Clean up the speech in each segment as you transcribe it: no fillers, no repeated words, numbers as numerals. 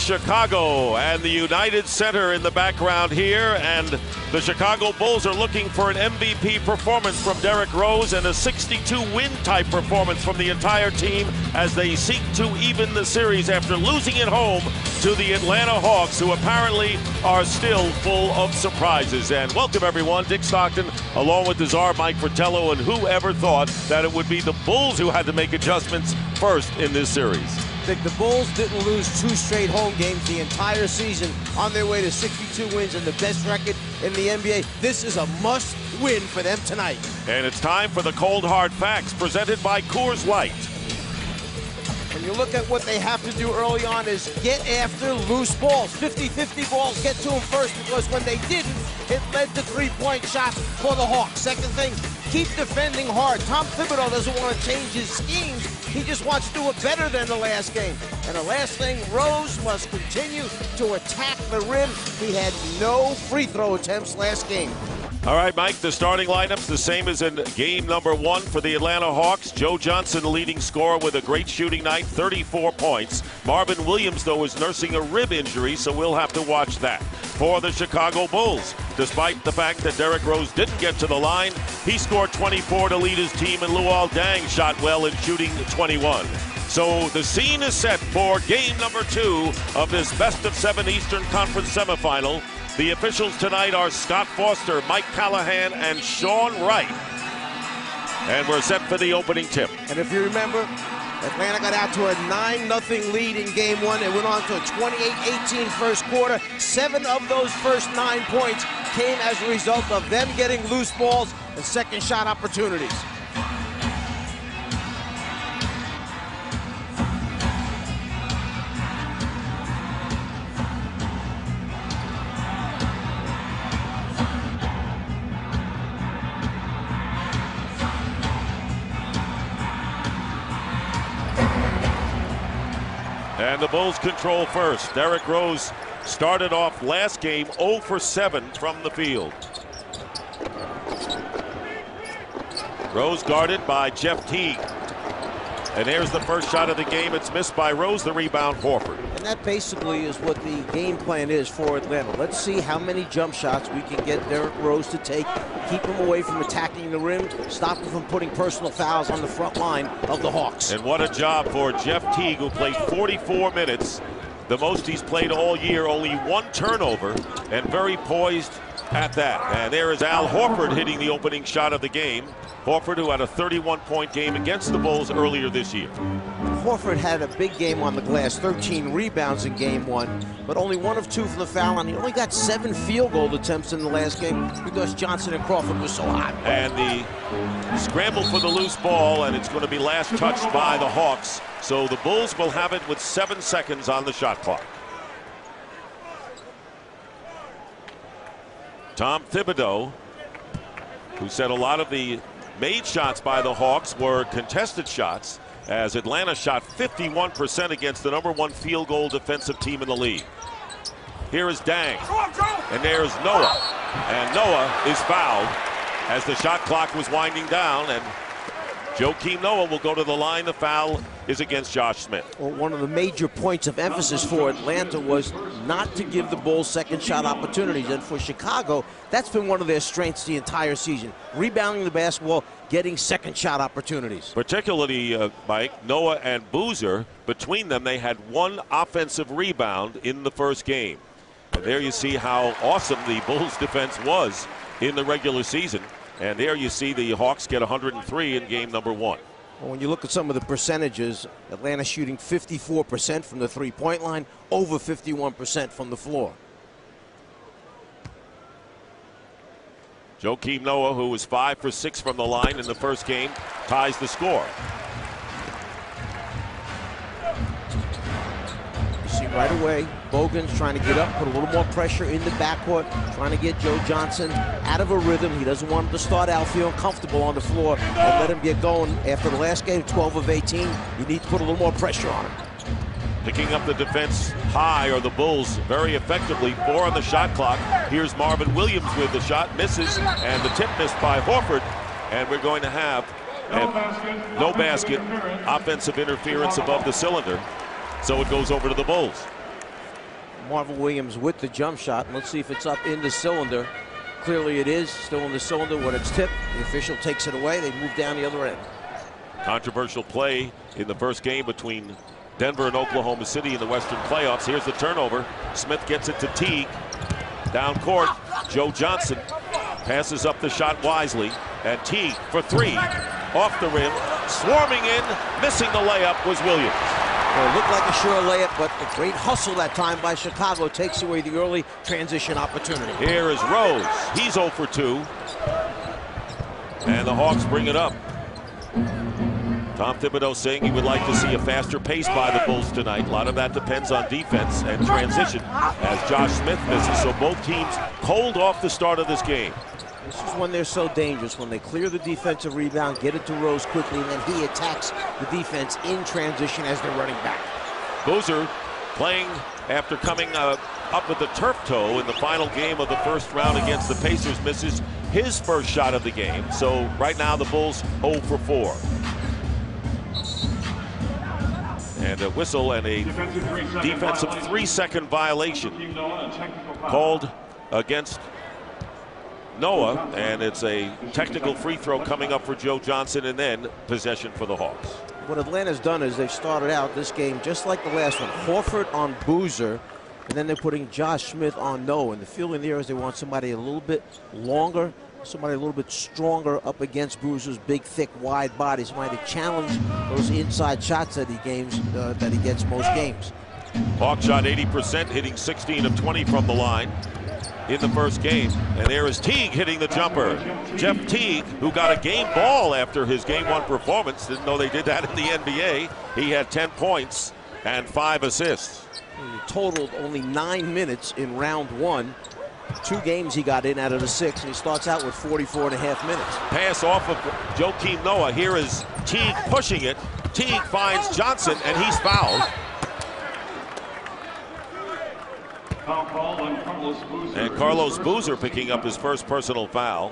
Chicago and the United Center in the background here, and the Chicago Bulls are looking for an MVP performance from Derrick Rose and a 62-win type performance from the entire team as they seek to even the series after losing at home to the Atlanta Hawks, who apparently are still full of surprises. And welcome everyone, Dick Stockton along with the czar Mike Fratello, and whoever thought that it would be the Bulls who had to make adjustments first in this series. The Bulls didn't lose 2 straight home games the entire season, on their way to 62 wins and the best record in the NBA. This is a must-win for them tonight. And it's time for the cold hard facts presented by Coors Light. When you look at what they have to do early on is get after loose balls, 50-50 balls, get to them first, because when they didn't, it led to 3-point shots for the Hawks. Second thing, keep defending hard. Tom Thibodeau doesn't want to change his schemes. He just wants to do it better than the last game. And the last thing, Rose must continue to attack the rim. He had no free throw attempts last game. All right, Mike, the starting lineup's the same as in game number 1 for the Atlanta Hawks. Joe Johnson, the leading scorer with a great shooting night, 34 points. Marvin Williams, though, is nursing a rib injury, so we'll have to watch that. For the Chicago Bulls, despite the fact that Derrick Rose didn't get to the line, he scored 24 to lead his team, and Luol Deng shot well in shooting 21. So the scene is set for game number 2 of this best-of-7 Eastern Conference semifinal. The officials tonight are Scott Foster, Mike Callahan, and Sean Wright. And we're set for the opening tip. And if you remember, Atlanta got out to a 9-0 lead in game 1. It went on to a 28-18 first quarter. 7 of those first 9 points came as a result of them getting loose balls and second shot opportunities. And the Bulls control first. Derrick Rose started off last game 0 for 7 from the field. Rose guarded by Jeff Teague. And there's the first shot of the game. It's missed by Rose, the rebound Horford. And that basically is what the game plan is for Atlanta. Let's see how many jump shots we can get Derrick Rose to take, keep him away from attacking the rim, stop him from putting personal fouls on the front line of the Hawks. And what a job for Jeff Teague, who played 44 minutes, the most he's played all year, only 1 turnover, and very poised at that. And there is Al Horford hitting the opening shot of the game. Horford, who had a 31-point game against the Bulls earlier this year. Horford had a big game on the glass, 13 rebounds in game 1, but only 1 of 2 from the foul line. He only got 7 field goal attempts in the last game because Johnson and Crawford were so hot. And the scramble for the loose ball, and it's going to be last touched by the Hawks. So the Bulls will have it with 7 seconds on the shot clock. Tom Thibodeau, who said a lot of the made shots by the Hawks were contested shots, as Atlanta shot 51% against the #1 field goal defensive team in the league. Here is Deng, and there's Noah. And Noah is fouled as the shot clock was winding down, and Joakim Noah will go to the line. The foul is against Josh Smith. Well, one of the major points of emphasis for Atlanta was not to give the Bulls second shot opportunities. And for Chicago, that's been one of their strengths the entire season. Rebounding the basketball, getting second shot opportunities. Particularly, Mike, Noah and Boozer, between them, they had 1 offensive rebound in the first game. And there you see how awesome the Bulls defense was in the regular season. And there you see the Hawks get 103 in game number 1. Well, when you look at some of the percentages, Atlanta shooting 54% from the three-point line, over 51% from the floor. Joakim Noah, who was 5 for 6 from the line in the first game, ties the score. You see right away, Bogan's trying to get up, put a little more pressure in the backcourt, trying to get Joe Johnson out of a rhythm. He doesn't want him to start out feeling comfortable on the floor and let him get going. After the last game, 12 of 18, you need to put a little more pressure on him. Picking up the defense high are the Bulls very effectively. 4 on the shot clock. Here's Marvin Williams with the shot, misses, and the tip missed by Horford. And we're going to have no basket, offensive interference above the cylinder. So it goes over to the Bulls. Marvin Williams with the jump shot. Let's see if it's up in the cylinder. Clearly it is still in the cylinder when it's tipped. The official takes it away. They move down the other end. Controversial play in the first game between Denver and Oklahoma City in the Western playoffs. Here's the turnover. Smith gets it to Teague. Down court, Joe Johnson passes up the shot wisely. And Teague for three. Off the rim, swarming in, missing the layup was Williams. Well, it looked like a sure layup, but a great hustle that time by Chicago takes away the early transition opportunity. Here is Rose. He's 0 for 2. And the Hawks bring it up. Tom Thibodeau saying he would like to see a faster pace by the Bulls tonight. A lot of that depends on defense and transition as Josh Smith misses. So both teams cold off the start of this game. This is when they're so dangerous, when they clear the defensive rebound, get it to Rose quickly, and then he attacks the defense in transition as they're running back. Boozer playing after coming up with the turf toe in the final game of the first round against the Pacers, misses his first shot of the game. So right now the Bulls 0 for 4. And a whistle and a defensive 3-second violation called against Noah, and it's a technical free throw coming up for Joe Johnson, and then possession for the Hawks. What Atlanta's done is they've started out this game just like the last one. Horford on Boozer, and then they're putting Josh Smith on Noah. And the feeling there is they want somebody a little bit longer, somebody a little bit stronger up against Boozer's big, thick, wide body, somebody to challenge those inside shots that he gets most games. Hawks shot 80%, hitting 16 of 20 from the line in the first game. And there is Teague hitting the jumper. Jeff Teague, who got a game ball after his game 1 performance. Didn't know they did that in the NBA. He had 10 points and 5 assists. He totaled only 9 minutes in round 1. 2 games he got in out of the 6, and he starts out with 44.5 minutes. Pass off of Joakim Noah. Here is Teague pushing it. Teague finds Johnson, and he's fouled. And Carlos Boozer picking up his first personal foul.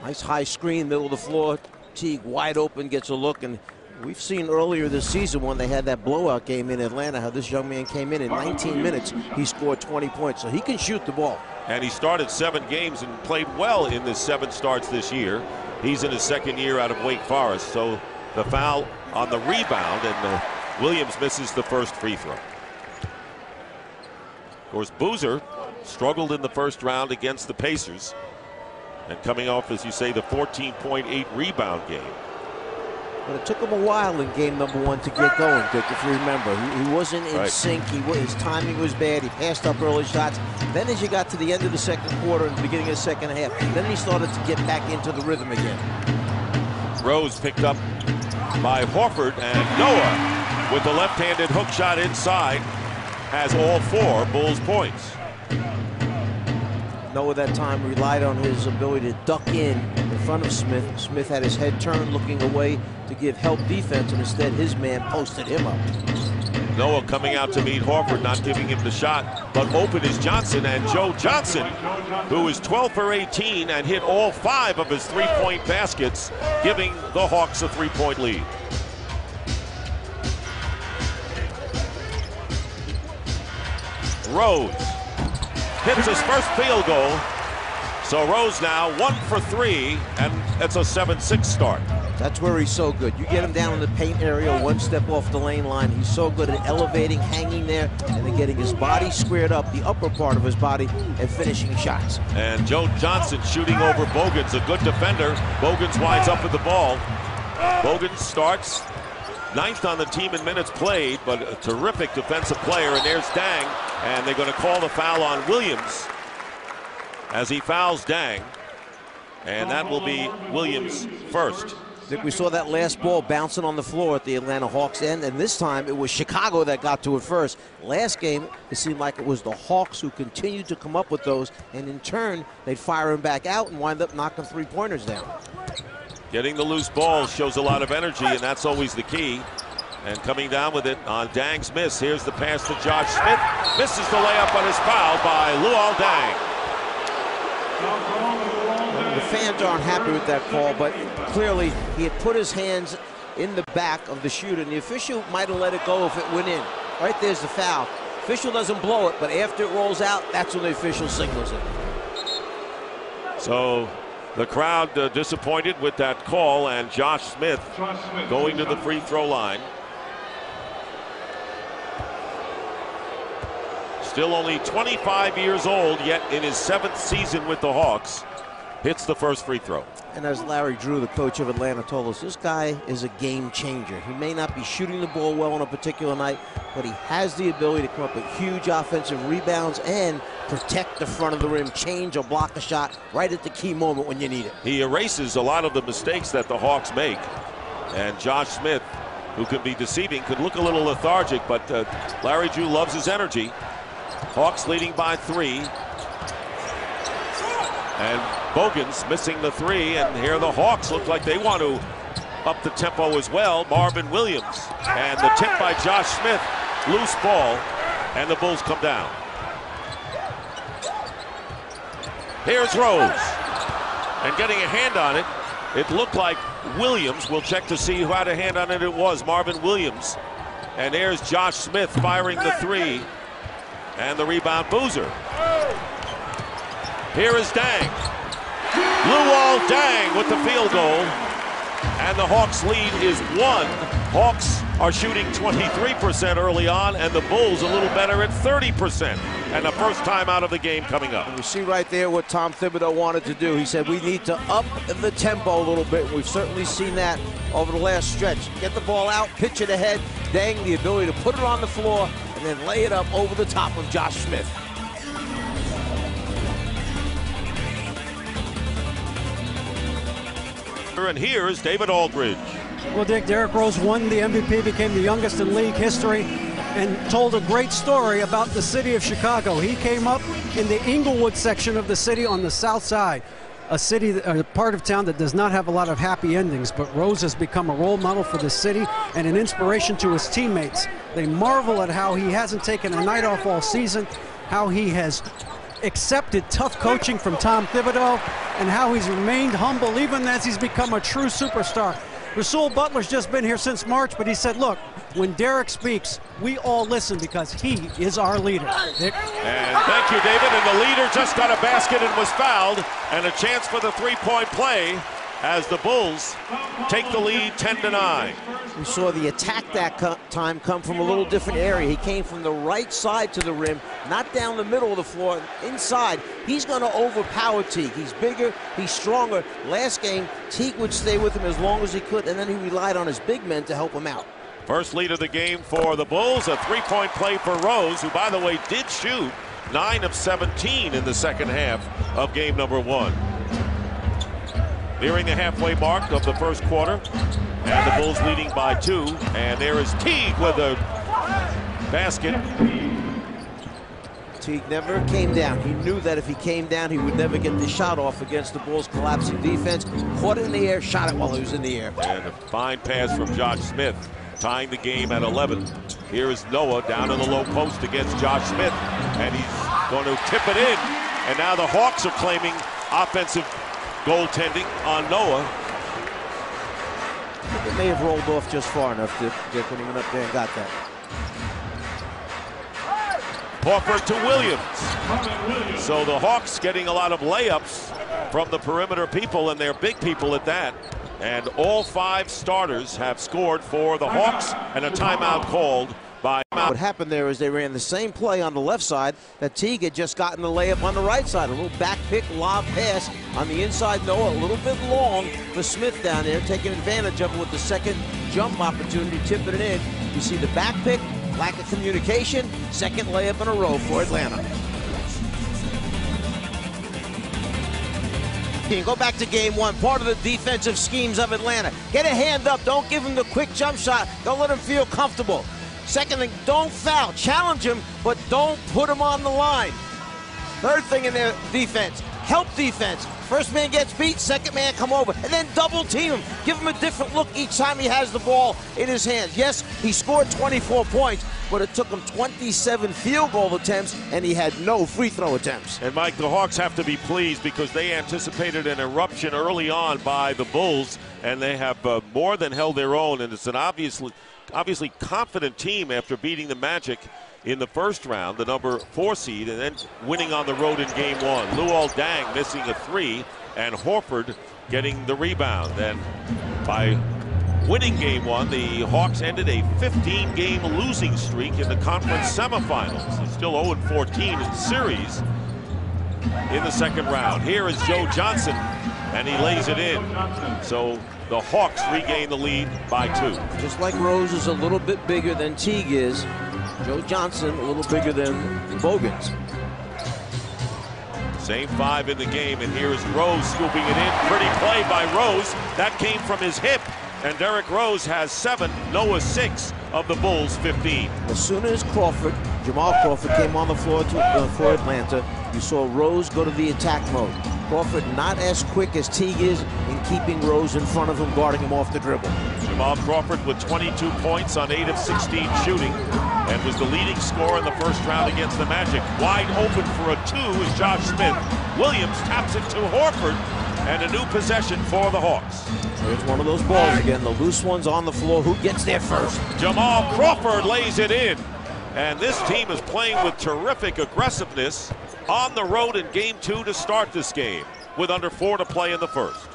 Nice high screen, middle of the floor. Teague wide open, gets a look, and we've seen earlier this season when they had that blowout game in Atlanta how this young man came in 19 minutes. He scored 20 points, so he can shoot the ball. And he started 7 games and played well in the 7 starts this year. He's in his 2nd year out of Wake Forest, so the foul on the rebound, and Williams misses the first free throw. Of course, Boozer struggled in the first round against the Pacers, and coming off, as you say, the 14.8 rebound game. But it took him a while in game number 1 to get going, Dick, if you remember. He wasn't in sync. His timing was bad. He passed up early shots. Then as you got to the end of the second quarter and the beginning of the second half, then he started to get back into the rhythm again. Rose picked up by Horford, and Noah with the left-handed hook shot inside has all 4 Bulls points. Noah that time relied on his ability to duck in front of Smith. Smith had his head turned looking away to give help defense, and instead his man posted him up. Noah coming out to meet Horford, not giving him the shot, but open is Johnson, and Joe Johnson, who is 12 for 18 and hit all 5 of his 3-point baskets, giving the Hawks a 3-point lead. Rose hits his first field goal. So Rose now 1 for 3, and it's a 7-6 start. That's where he's so good. You get him down in the paint area, 1 step off the lane line. He's so good at elevating, hanging there, and then getting his body squared up, the upper part of his body, and finishing shots. And Joe Johnson shooting over Bogans, a good defender. Bogans winds up with the ball. Bogans starts 9th on the team in minutes played, but a terrific defensive player. And there's Dang, and they're going to call the foul on Williams as he fouls Dang, and that will be Williams' first. I think we saw that last ball bouncing on the floor at the Atlanta Hawks end, and this time it was Chicago that got to it first. Last game, it seemed like it was the Hawks who continued to come up with those, and in turn, they'd fire him back out and wind up knocking 3-pointers down. Getting the loose ball shows a lot of energy, and that's always the key. And coming down with it on Dang's miss. Here's the pass to Josh Smith. Misses the layup, but is fouled by Luol Deng. The fans aren't happy with that call, but clearly he had put his hands in the back of the shooter, and the official might have let it go if it went in. Right there's the foul. Official doesn't blow it, but after it rolls out, that's when the official signals it. So the crowd disappointed with that call, and Josh Smith going to the free throw line. Still only 25 years old, yet in his 7th season with the Hawks, hits the first free throw. And as Larry Drew, the coach of Atlanta, told us, this guy is a game changer. He may not be shooting the ball well on a particular night, but he has the ability to come up with huge offensive rebounds and protect the front of the rim, change or block a shot right at the key moment when you need it. He erases a lot of the mistakes that the Hawks make. And Josh Smith, who can be deceiving, could look a little lethargic, but Larry Drew loves his energy. Hawks leading by 3. And Bogan's missing the 3, and here the Hawks look like they want to up the tempo as well. Marvin Williams, and the tip by Josh Smith, loose ball, and the Bulls come down. Here's Rose, and getting a hand on it. It looked like Williams. We'll check to see who had a hand on it. It was Marvin Williams. And there's Josh Smith firing the 3, and the rebound, Boozer. Here is Dang. Luol Dang with the field goal. And the Hawks lead is 1. Hawks are shooting 23% early on, and the Bulls a little better at 30%. And the first time out of the game coming up. And we see right there what Tom Thibodeau wanted to do. He said we need to up the tempo a little bit. We've certainly seen that over the last stretch. Get the ball out, pitch it ahead. Dang, the ability to put it on the floor and then lay it up over the top of Josh Smith. And here's David Aldridge. Well, Dick, Derrick Rose won the MVP, became the youngest in league history, and told a great story about the city of Chicago. He came up in the Inglewood section of the city on the south side, a part of town that does not have a lot of happy endings, but Rose has become a role model for the city and an inspiration to his teammates. They marvel at how he hasn't taken a night off all season, how he has accepted tough coaching from Tom Thibodeau, and how he's remained humble even as he's become a true superstar. Rasul Butler's just been here since March, but he said, look, when Derrick speaks, we all listen because he is our leader. Dick? And thank you, David. And the leader just got a basket and was fouled, and a chance for the three-point play as the Bulls take the lead 10-9. We saw the attack that time come from a little different area. He came from the right side to the rim, not down the middle of the floor, inside. He's going to overpower Teague. He's bigger, he's stronger. Last game, Teague would stay with him as long as he could, and then he relied on his big men to help him out. First lead of the game for the Bulls, a three-point play for Rose, who, by the way, did shoot 9 of 17 in the second half of game number 1. Nearing the halfway mark of the first quarter, and the Bulls leading by 2. And there is Teague with a basket. Teague never came down. He knew that if he came down, he would never get the shot off against the Bulls' collapsing defense. Caught it in the air, shot it while he was in the air. And a fine pass from Josh Smith, tying the game at 11. Here is Noah down in the low post against Josh Smith, and he's going to tip it in. And now the Hawks are claiming offensive goaltending on Noah. It may have rolled off just far enough, Dick, when he went up there and got that. Horford to Williams. So the Hawks getting a lot of layups from the perimeter people, and they're big people at that. And all 5 starters have scored for the Hawks, and a timeout called by. What happened there is they ran the same play on the left side that Teague had just gotten the layup on the right side. A little back pick, lob pass on the inside. Noah, a little bit long for Smith down there, taking advantage of it with the second jump opportunity, tipping it in. You see the back pick, lack of communication, second layup in a row for Atlanta. Go back to game 1, part of the defensive schemes of Atlanta. Get a hand up, don't give him the quick jump shot, don't let him feel comfortable. Second thing, don't foul, challenge him, but don't put him on the line. Third thing in their defense, help defense. First man gets beat, second man come over, and then double team him. Give him a different look each time he has the ball in his hands. Yes, he scored 24 points, but it took him 27 field goal attempts, and he had no free throw attempts. And Mike, the Hawks have to be pleased because they anticipated an eruption early on by the Bulls, and they have more than held their own, and it's an obviously obviously confident team after beating the Magic in the first round, the number 4 seed, and then winning on the road in game 1. Luol Deng missing a 3, and Horford getting the rebound. And by winning game 1, the Hawks ended a 15-game losing streak in the conference semifinals. They're still 0-14 in the series in the second round. Here is Joe Johnson, and he lays it in. So the Hawks regain the lead by 2. Just like Rose is a little bit bigger than Teague is, Joe Johnson a little bigger than Bogans. Same 5 in the game, and here is Rose scooping it in. Pretty play by Rose. That came from his hip, and Derrick Rose has 7, Noah 6 of the Bulls' 15. As soon as Jamal Crawford came on the floor for Atlanta, you saw Rose go to the attack mode. Crawford not as quick as Teague is in keeping Rose in front of him, guarding him off the dribble. Jamal Crawford with 22 points on 8 of 16 shooting, and was the leading scorer in the first round against the Magic. Wide open for a 2 is Josh Smith. Williams taps it to Horford, and a new possession for the Hawks. Here's one of those balls again, the loose ones on the floor. Who gets there first? Jamal Crawford lays it in. And this team is playing with terrific aggressiveness on the road in game 2 to start this game, with under 4 to play in the first.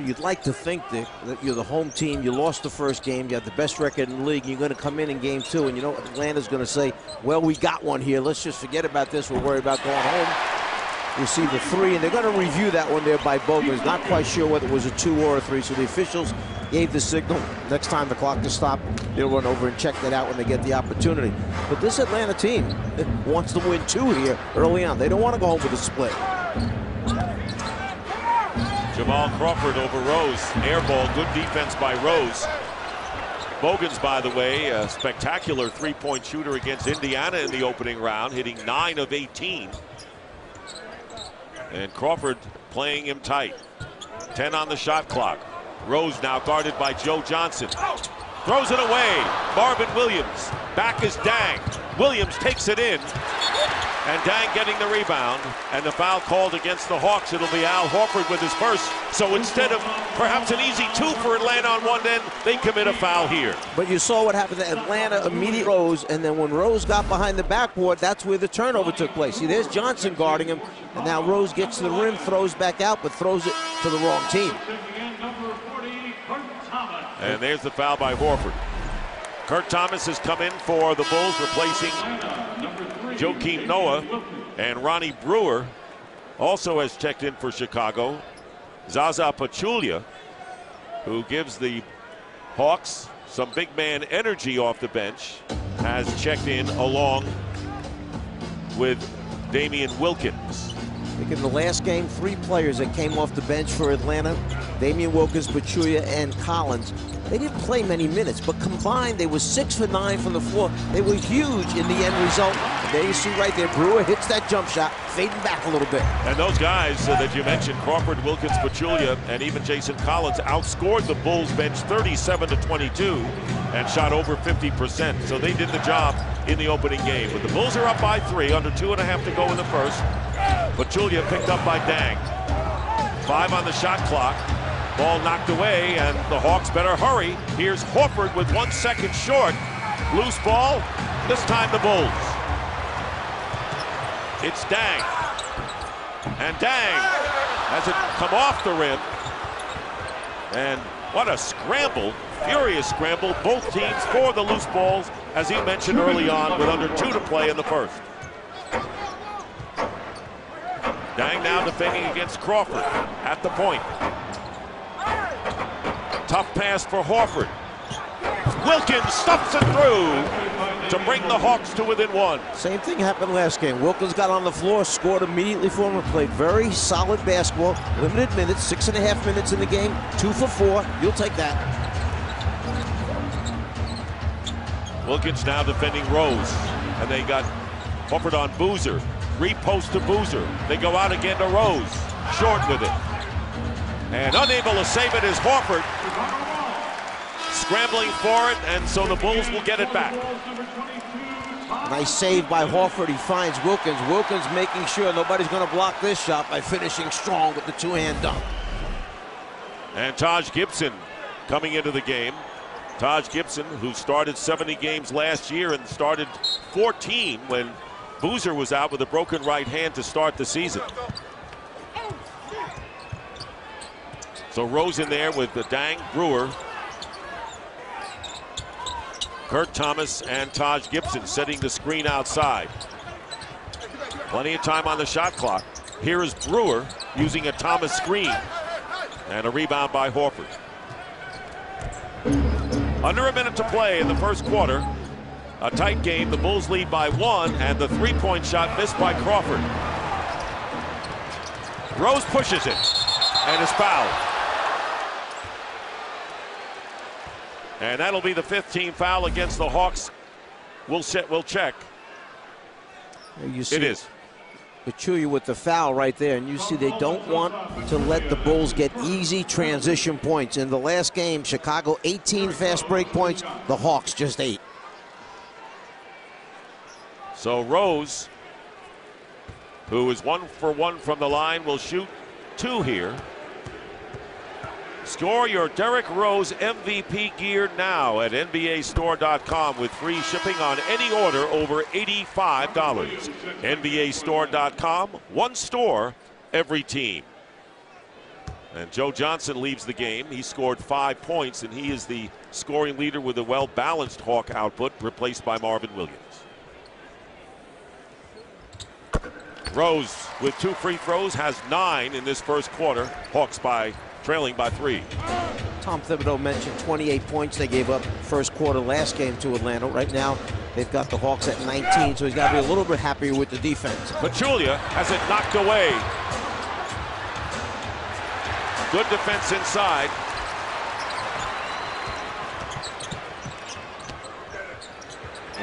You'd like to think that you're the home team. You lost the first game. You have the best record in the league. You're going to come in game 2, and you know Atlanta's going to say, well, we got one here. Let's just forget about this. We're worried about going home. Receive the 3, and they're going to review that one there by Bogans. Not quite sure whether it was a 2 or a 3, so the officials gave the signal. Next time the clock to stop, they'll run over and check that out when they get the opportunity. But this Atlanta team wants to win 2 here early on. They don't want to go home with a split. Jamal Crawford over Rose. Air ball, good defense by Rose. Bogans, by the way, a spectacular 3-point shooter against Indiana in the opening round, hitting 9 of 18. And Crawford playing him tight. 10 on the shot clock. Rose now guarded by Joe Johnson. Throws it away. Marvin Williams. Back is Deng. Williams takes it in. And Deng getting the rebound. And the foul called against the Hawks. It'll be Al Horford with his first. So instead of perhaps an easy 2 for Atlanta on one end, they commit a foul here. But you saw what happened to Atlanta immediately. Rose, and then when Rose got behind the backboard, that's where the turnover took place. See, there's Johnson guarding him. And now Rose gets to the rim, throws back out, but throws it to the wrong team. And there's the foul by Horford. Kurt Thomas has come in for the Bulls, replacing Joakim Noah. And Ronnie Brewer also has checked in for Chicago. Zaza Pachulia, who gives the Hawks some big man energy off the bench, has checked in along with Damian Wilkins. I think in the last game, 3 players that came off the bench for Atlanta, Damian Wilkins, Pachulia, and Collins. They didn't play many minutes, but combined, they were 6 for 9 from the floor. They were huge in the end result. And there you see right there, Brewer hits that jump shot, fading back a little bit. And those guys that you mentioned, Crawford, Wilkins, Pachulia, and even Jason Collins, outscored the Bulls bench 37-22 and shot over 50%. So they did the job in the opening game. But the Bulls are up by 3, under 2.5 to go in the first. Pachulia picked up by Deng. 5 on the shot clock. Ball knocked away, and the Hawks better hurry. Here's Horford with 1 second short. Loose ball, this time the Bulls. It's Deng. And Deng has it come off the rim. And what a scramble, furious scramble. Both teams for the loose balls, as he mentioned early on, with under 2 to play in the first. Deng now defending against Crawford at the point. Tough pass for Horford. Wilkins stuffs it through to bring the Hawks to within 1. Same thing happened last game. Wilkins got on the floor, scored immediately for him, and played very solid basketball. Limited minutes, 6.5 minutes in the game, 2 for 4. You'll take that. Wilkins now defending Rose. And they got Horford on Boozer. Repost to Boozer. They go out again to Rose. Short with it. And unable to save it is Horford. Scrambling for it, and so the Bulls will get it back. Nice save by Horford. He finds Wilkins. Wilkins making sure nobody's going to block this shot by finishing strong with the 2-hand dunk. And Taj Gibson coming into the game. Taj Gibson, who started 70 games last year and started 14 when Boozer was out with a broken right hand to start the season. So Rose in there with the Dang, Brewer, Kurt Thomas, and Taj Gibson setting the screen outside. Plenty of time on the shot clock. Here is Brewer using a Thomas screen. And a rebound by Horford. Under a minute to play in the first quarter. A tight game. The Bulls lead by 1, and the three-point shot missed by Crawford. Rose pushes it and is fouled. And that'll be the 5th team foul against the Hawks. We'll check. You see it is. Pachulia with the foul right there, and you see they don't want to let the Bulls get easy transition points. In the last game, Chicago 18 fast break points, the Hawks just 8. So Rose, who is 1 for 1 from the line, will shoot 2 here. Score your Derrick Rose MVP gear now at NBAstore.com with free shipping on any order over $85. NBAstore.com, one store, every team. And Joe Johnson leaves the game. He scored 5 points, and he is the scoring leader with a well-balanced Hawk output, replaced by Marvin Williams. Rose with 2 free throws has 9 in this first quarter. Hawks trailing by 3. Tom Thibodeau mentioned 28 points they gave up first quarter last game to Atlanta. Right now, they've got the Hawks at 19, so he's got to be a little bit happier with the defense. Pachulia has it knocked away. Good defense inside.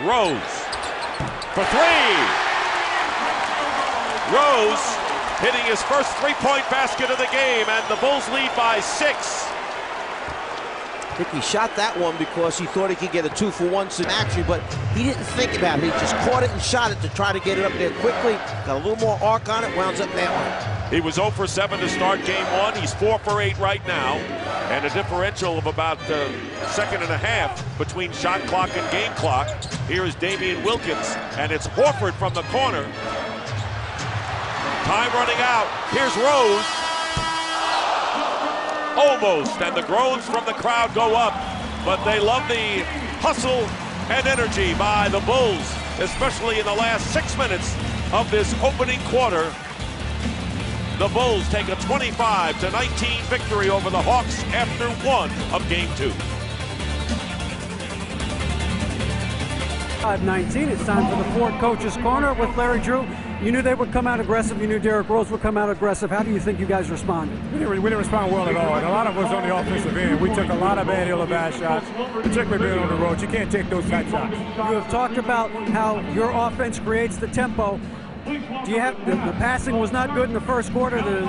Rose for 3. Rose hitting his first three-point basket of the game, and the Bulls lead by 6. I think he shot that one because he thought he could get a 2-for-1 in action, but he didn't think about it. He just caught it and shot it to try to get it up there quickly. Got a little more arc on it, wound up that one. He was 0 for 7 to start game 1. He's 4 for 8 right now, and a differential of about a second and a half between shot clock and game clock. Here is Damian Wilkins, and it's Horford from the corner. Time running out. Here's Rose. Almost, and the groans from the crowd go up, but they love the hustle and energy by the Bulls, especially in the last 6 minutes of this opening quarter. The Bulls take a 25-19 victory over the Hawks after 1 of game 2. 5-19, it's time for the Ford Coaches Corner with Larry Drew. You knew they would come out aggressive. You knew Derrick Rose would come out aggressive. How do you think you guys responded? We didn't respond well at all. And a lot of us on the offensive end, we took a lot of bad shots, particularly being on the road. You can't take those type shots. You have talked about how your offense creates the tempo. Do you have the passing was not good in the first quarter? The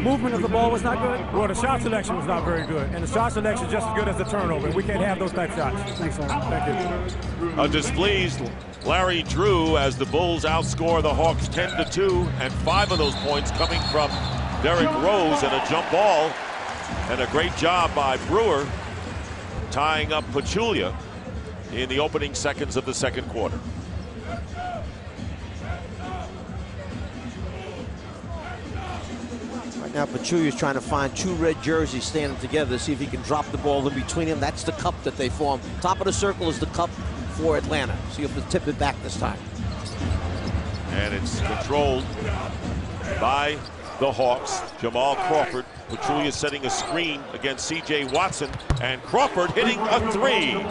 movement of the ball was not good? Well, the shot selection was not very good. And the shot selection is just as good as the turnover. We can't have those type shots. Thanks, Larry. Thank you. A displeased Larry Drew as the Bulls outscore the Hawks 10-2, and 5 of those points coming from Derrick Rose and a jump ball, and a great job by Brewer tying up Pachulia in the opening seconds of the second quarter. Right now, Pachulia's trying to find 2 red jerseys standing together to see if he can drop the ball in between them. That's the cup that they form. Top of the circle is the cup for Atlanta. See if they tip it back this time. And it's controlled by the Hawks. Jamal Crawford. Pachulia setting a screen against C.J. Watson, and Crawford hitting a 3.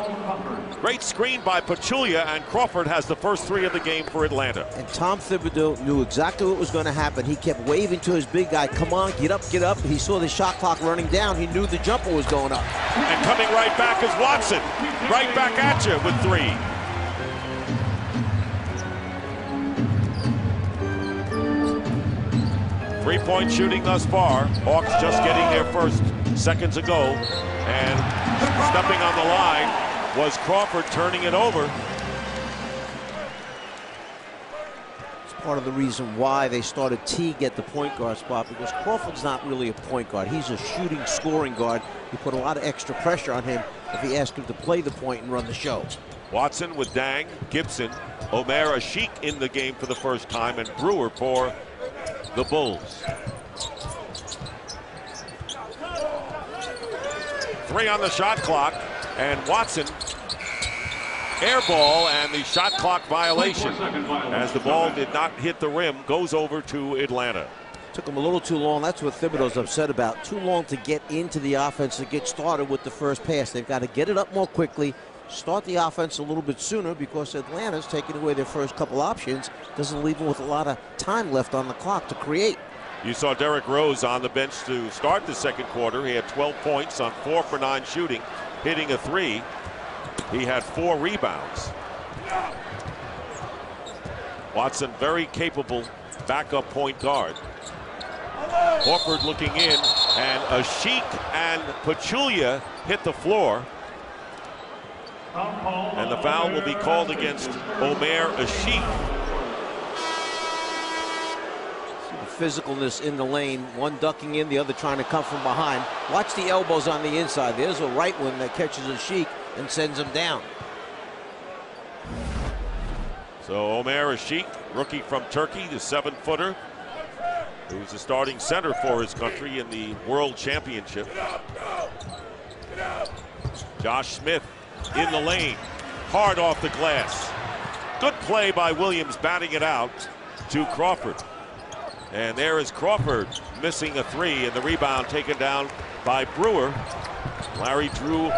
Great screen by Pachulia, and Crawford has the first 3 of the game for Atlanta. And Tom Thibodeau knew exactly what was going to happen. He kept waving to his big guy, come on, get up, get up. He saw the shot clock running down. He knew the jumper was going up. And coming right back is Watson. Right back at you with 3. Three-point shooting thus far. Hawks just getting there first seconds ago. And stepping on the line was Crawford, turning it over. It's part of the reason why they started Teague at the point guard spot, because Crawford's not really a point guard. He's a shooting, scoring guard. You put a lot of extra pressure on him. if he asked him to play the point and run the show. Watson with Dang, Gibson, Omer Ashik in the game for the first time, and Brewer for the Bulls. 3 on the shot clock, and Watson air ball, and the shot clock violation as the ball did not hit the rim goes over to Atlanta. Took him a little too long. That's what Thibodeau's upset about. Too long to get into the offense, to get started with the first pass. They've got to get it up more quickly, start the offense a little bit sooner, because Atlanta's taking away their first couple options. Doesn't leave them with a lot of time left on the clock to create. You saw Derrick Rose on the bench to start the second quarter. He had 12 points on 4 for 9 shooting, hitting a 3. He had 4 rebounds. Watson, very capable backup point guard. Horford looking in, and Ashik and Pachulia hit the floor. And the foul will be called against Omer Ashik. See the physicalness in the lane, one ducking in, the other trying to come from behind. Watch the elbows on the inside. There's a right one that catches Ashik and sends him down. So Omer Ashik, rookie from Turkey, the 7-footer, who's the starting center for his country in the World Championship. Josh Smith in the lane, hard off the glass. Good play by Williams, batting it out to Crawford. And there is Crawford missing a 3, and the rebound taken down by Brewer. Larry Drew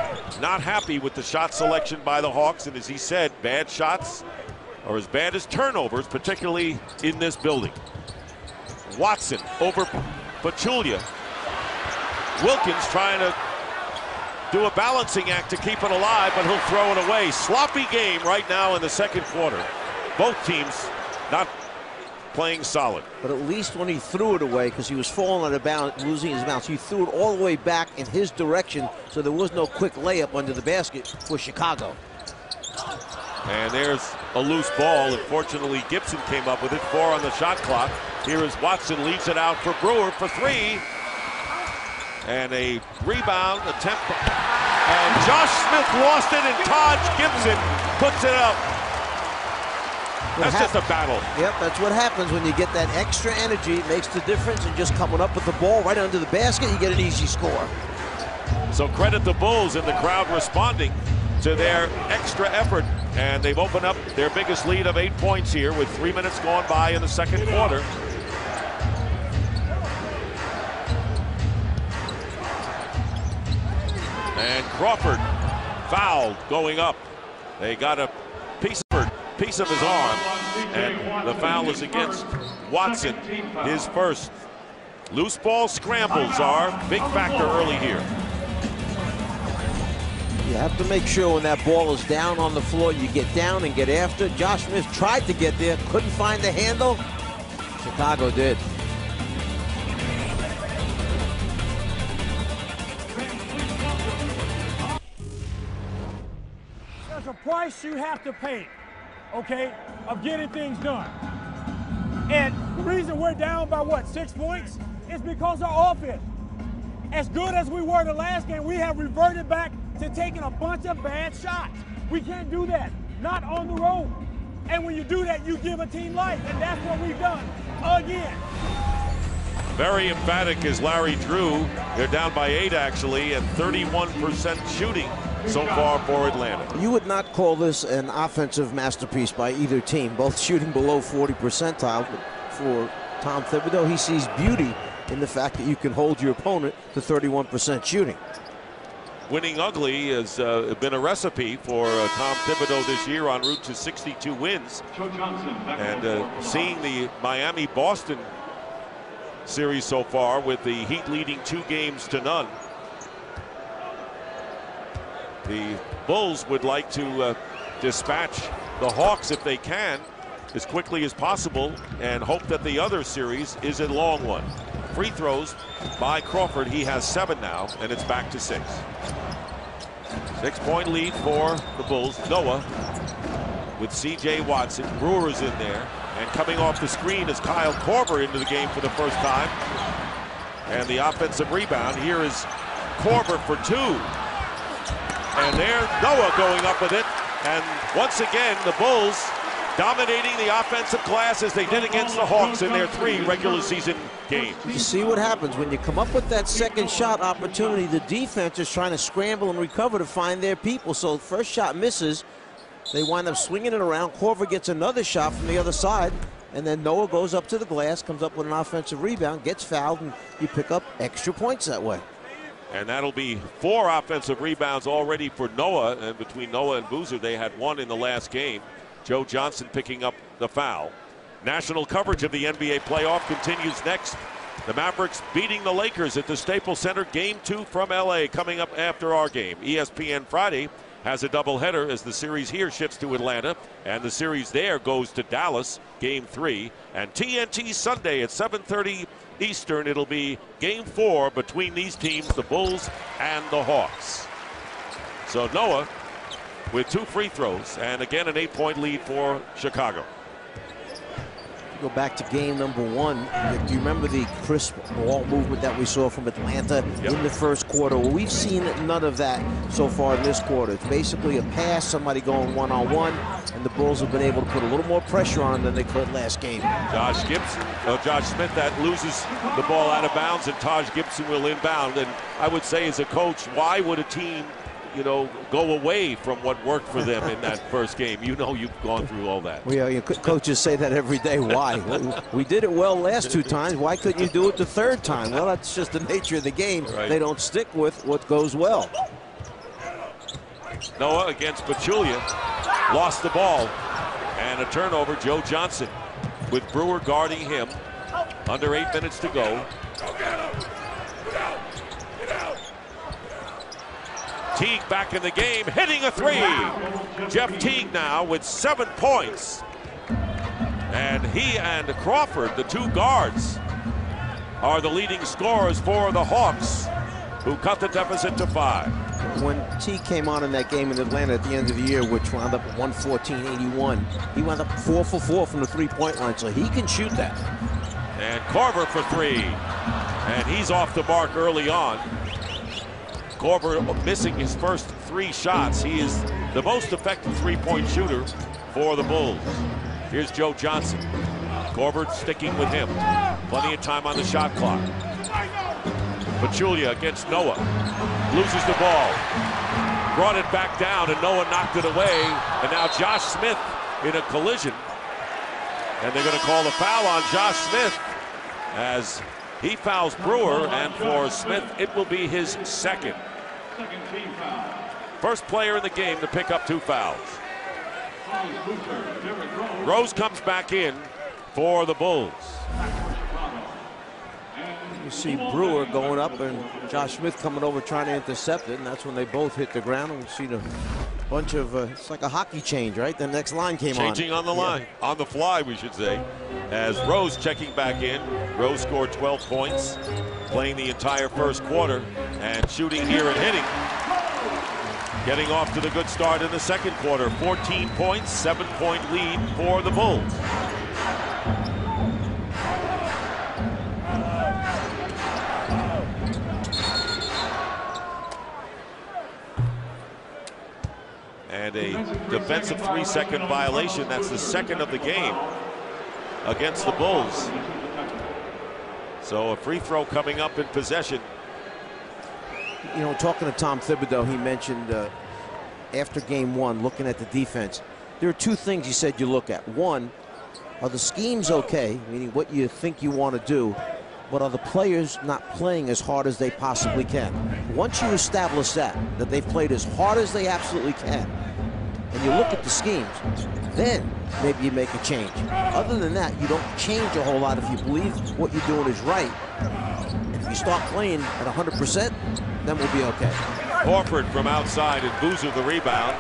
not happy with the shot selection by the Hawks, and as he said, bad shots are as bad as turnovers, particularly in this building. Watson over Pachulia. Wilkins trying to do a balancing act to keep it alive, but he'll throw it away. Sloppy game right now in the second quarter. Both teams not playing solid. But at least when he threw it away, because he was falling out of bounds, losing his bounce, he threw it all the way back in his direction, so there was no quick layup under the basket for Chicago. And there's a loose ball. Unfortunately, Gibson came up with it. 4 on the shot clock. Here is Watson, leaves it out for Brewer for 3. And a rebound attempt. And Josh Smith lost it, and Taj Gibson puts it up. That's just a battle. Yep, that's what happens when you get that extra energy. It makes the difference, and just coming up with the ball right under the basket, you get an easy score. So credit the Bulls and the crowd responding to their extra effort. And they've opened up their biggest lead of 8 points here with 3 minutes gone by in the second quarter. And Crawford fouled going up. They got a piece of his arm, and the foul is against Watson, his first. Loose ball scrambles are a big factor early here. You have to make sure when that ball is down on the floor, you get down and get after. Josh Smith tried to get there, couldn't find the handle. Chicago did. There's a price you have to pay, okay, of getting things done. And the reason we're down by, what, 6 points is because our offense. As good as we were the last game, we have reverted back to taking a bunch of bad shots. We can't do that, not on the road. And when you do that, you give a team life, and that's what we've done again. Very emphatic is Larry Drew. They're down by 8 actually, and 31% shooting so far for Atlanta. You would not call this an offensive masterpiece by either team, both shooting below 40 percentile. But for Tom Thibodeau, he sees beauty in the fact that you can hold your opponent to 31% shooting. Winning ugly has been a recipe for Tom Thibodeau this year, en route to 62 wins. And seeing the Miami-Boston series so far, with the Heat leading 2-0. The Bulls would like to dispatch the Hawks, if they can, as quickly as possible, and hope that the other series is a long one. Free throws by Crawford. He has 7 now, and it's back to 6. 6-point lead for the Bulls. Noah with C.J. Watson. Brewer's in there, and coming off the screen is Kyle Korver into the game for the first time. And the offensive rebound here is Korver for 2. And there, Noah going up with it. And once again, the Bulls dominating the offensive glass as they did against the Hawks in their 3 regular season games. You see what happens when you come up with that second shot opportunity. The defense is trying to scramble and recover to find their people. So first shot misses. They wind up swinging it around. Korver gets another shot from the other side. And then Noah goes up to the glass, comes up with an offensive rebound, gets fouled, and you pick up extra points that way. And that'll be 4 offensive rebounds already for Noah. And between Noah and Boozer, they had 1 in the last game. Joe Johnson picking up the foul. National coverage of the NBA playoff continues next. The Mavericks beating the Lakers at the Staples Center. Game 2 from LA coming up after our game. ESPN Friday has a doubleheader as the series here shifts to Atlanta, and the series there goes to Dallas, Game 3. And TNT Sunday at 7:30 Eastern, it'll be Game 4 between these teams, the Bulls and the Hawks. So Noah with 2 free throws, and again an 8-point lead for Chicago. Go back to game number 1. Do you remember the crisp ball movement that we saw from Atlanta in the first quarter? Well, we've seen none of that so far in this quarter. It's basically a pass, somebody going one-on-one, and the Bulls have been able to put a little more pressure on than they could last game. Josh Smith that loses the ball out of bounds, and Taj Gibson will inbound. And I would say as a coach, why would a team, you know, go away from what worked for them in that first game? You know, you've gone through all that. Well, coaches say that every day. Why? We did it well last 2 times. Why couldn't you do it the 3rd time? Well, that's just the nature of the game. Right. They don't stick with what goes well. Noah against Pachulia, lost the ball, and a turnover. Joe Johnson with Brewer guarding him. Under 8 minutes to go. Teague back in the game, hitting a 3. Jeff Teague now with 7 points. And he and Crawford, the 2 guards, are the leading scorers for the Hawks, who cut the deficit to 5. When Teague came on in that game in Atlanta at the end of the year, which wound up at 114-81, he wound up 4 for 4 from the 3-point line, so he can shoot that. And Korver for 3. And he's off the mark early on. Korver missing his first 3 shots. He is the most effective 3-point shooter for the Bulls. Here's Joe Johnson. Korver sticking with him. Plenty of time on the shot clock. Pachulia against Noah. Loses the ball. Brought it back down, and Noah knocked it away. And now Josh Smith in a collision. And they're going to call the foul on Josh Smith as he fouls Brewer, and for Smith, it will be his 2nd. First player in the game to pick up 2 fouls. Rose comes back in for the Bulls. You see Brewer going up and Josh Smith coming over trying to intercept it, and that's when they both hit the ground. And we've seen a bunch of, it's like a hockey change, right? The next line came Changing on the line, on the fly, we should say, as Rose checking back in. Rose scored 12 points, playing the entire first quarter, and shooting here and hitting. Getting off to the good start in the second quarter. 14 points, 7-point lead for the Bulls. And a defensive 3-second violation. That's the 2nd of the game against the Bulls. So a free throw coming up in possession. You know, talking to Tom Thibodeau, he mentioned after game 1, looking at the defense, there are 2 things he said you look at. One, are the schemes okay, meaning what you think you want to do, but are the players not playing as hard as they possibly can? Once you establish that they've played as hard as they absolutely can, and you look at the schemes, then maybe you make a change. Other than that, you don't change a whole lot if you believe what you're doing is right. If you start playing at 100%, then we'll be okay. Horford from outside and Boozer the rebound.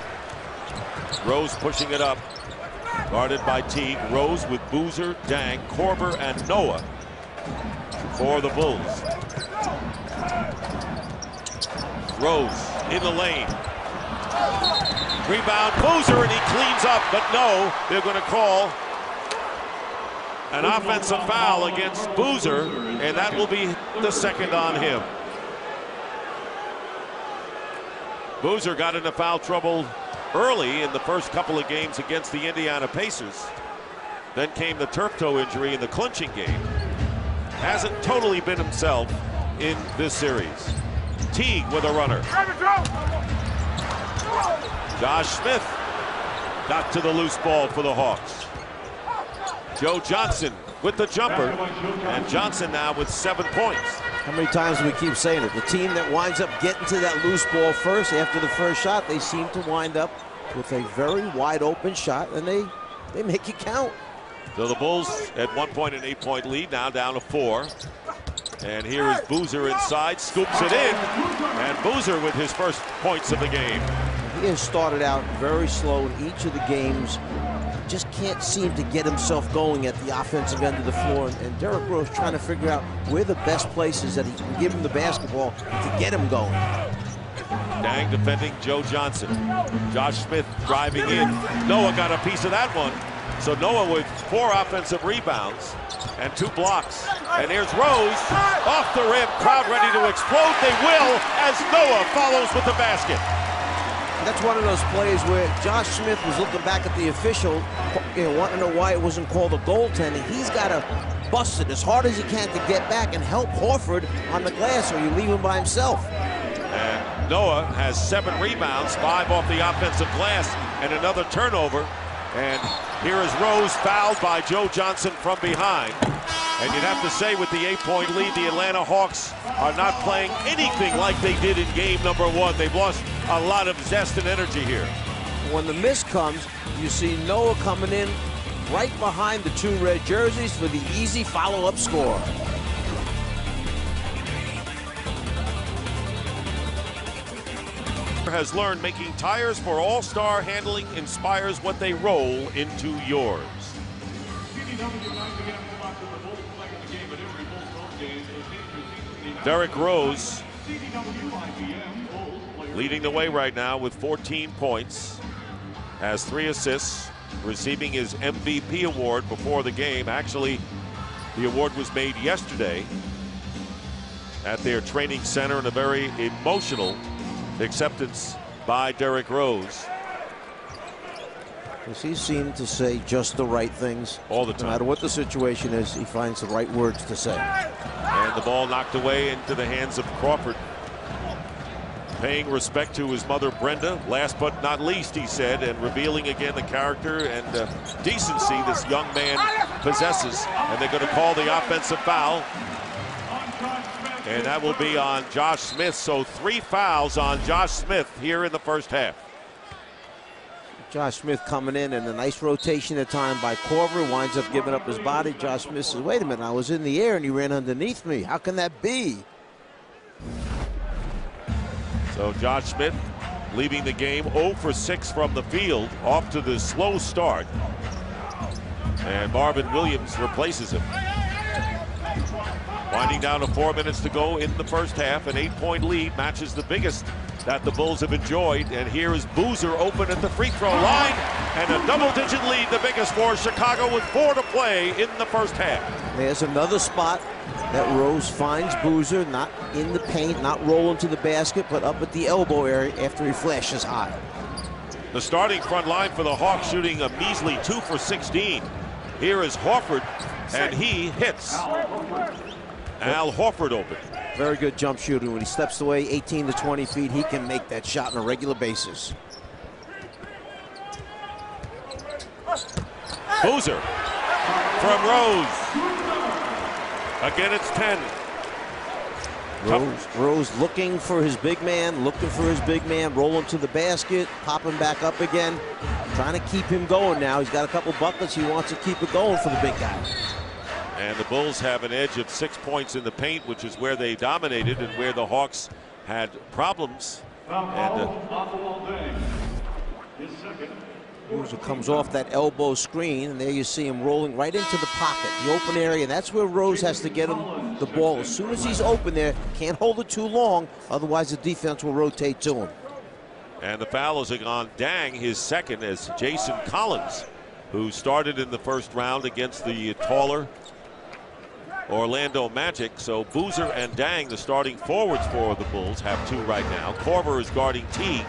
Rose pushing it up. Guarded by Teague. Rose with Boozer, Dang, Korver, and Noah for the Bulls. Rose in the lane. Rebound, Boozer, and he cleans up, but no, they're going to call an offensive foul against Boozer, and that will be the 2nd on him. Boozer got into foul trouble early in the first couple of games against the Indiana Pacers. Then came the turf toe injury in the clinching game. Hasn't totally been himself in this series. Teague with a runner. Josh Smith got to the loose ball for the Hawks. Joe Johnson with the jumper, and Johnson now with 7 points. How many times do we keep saying it? The team that winds up getting to that loose ball first after the first shot, they seem to wind up with a very wide open shot, and they make it count. So the Bulls at 1 point an 8-point lead, now down to 4. And here is Boozer inside, scoops it in, and Boozer with his first points of the game. He has started out very slow in each of the games. Just can't seem to get himself going at the offensive end of the floor. And Derrick Rose trying to figure out where the best places that he can give him the basketball to get him going. Dang defending Joe Johnson. Josh Smith driving in. Noah got a piece of that one. So Noah with 4 offensive rebounds and 2 blocks. And here's Rose off the rim. Crowd ready to explode. They will as Noah follows with the basket. That's one of those plays where Josh Smith was looking back at the official, wanting to know why it wasn't called a goaltending. He's got to bust it as hard as he can to get back and help Horford on the glass, or you leave him by himself. And Noah has 7 rebounds, 5 off the offensive glass, and another turnover. And here is Rose fouled by Joe Johnson from behind. And you'd have to say with the 8-point lead, the Atlanta Hawks are not playing anything like they did in game number 1. They've lost a lot of zest and energy here. When the miss comes, you see Noah coming in right behind the 2 red jerseys for the easy follow-up score. Has learned making tires for all-star handling inspires what they roll into yours. Derrick Rose leading the way right now with 14 points, has 3 assists, receiving his MVP award before the game. Actually, the award was made yesterday at their training center in a very emotional acceptance by Derrick Rose. Because he seemed to say just the right things all the time. No matter what the situation is, he finds the right words to say. And the ball knocked away into the hands of Crawford. Paying respect to his mother Brenda, last but not least, he said, and revealing again the character and decency this young man possesses. And they're going to call the offensive foul. And that will be on Josh Smith. So 3 fouls on Josh Smith here in the first half. Josh Smith coming in and a nice rotation of time by Corver, winds up giving up his body. Josh Smith says, wait a minute, I was in the air and he ran underneath me. How can that be? So Josh Smith leaving the game 0 for 6 from the field, off to the slow start. And Marvin Williams replaces him. Winding down to 4 minutes to go in the first half. An 8-point lead matches the biggest that the Bulls have enjoyed. And here is Boozer open at the free throw line. And a double-digit lead, the biggest for Chicago with 4 to play in the first half. There's another spot that Rose finds Boozer, not in the paint, not rolling to the basket, but up at the elbow area after he flashes high. The starting front line for the Hawks shooting a measly 2 for 16. Here is Horford, and he hits. Al Horford open. Very good jump shooting. When he steps away 18 to 20 feet, he can make that shot on a regular basis. Boozer from Rose. Again, it's 10. Rose looking for his big man, rolling to the basket, popping back up again, trying to keep him going now. He's got a couple buckets. He wants to keep it going for the big guy. And the Bulls have an edge of 6 points in the paint, which is where they dominated and where the Hawks had problems. Boozer comes off that elbow screen, and there you see him rolling right into the pocket, the open area, and that's where Rose has to get him the ball. As soon as he's open there, can't hold it too long, otherwise the defense will rotate to him. And the foul is on Dang, his second, as Jason Collins, who started in the first round against the taller Orlando Magic. So Boozer and Dang, the starting forwards for the Bulls, have 2 right now. Korver is guarding Teague.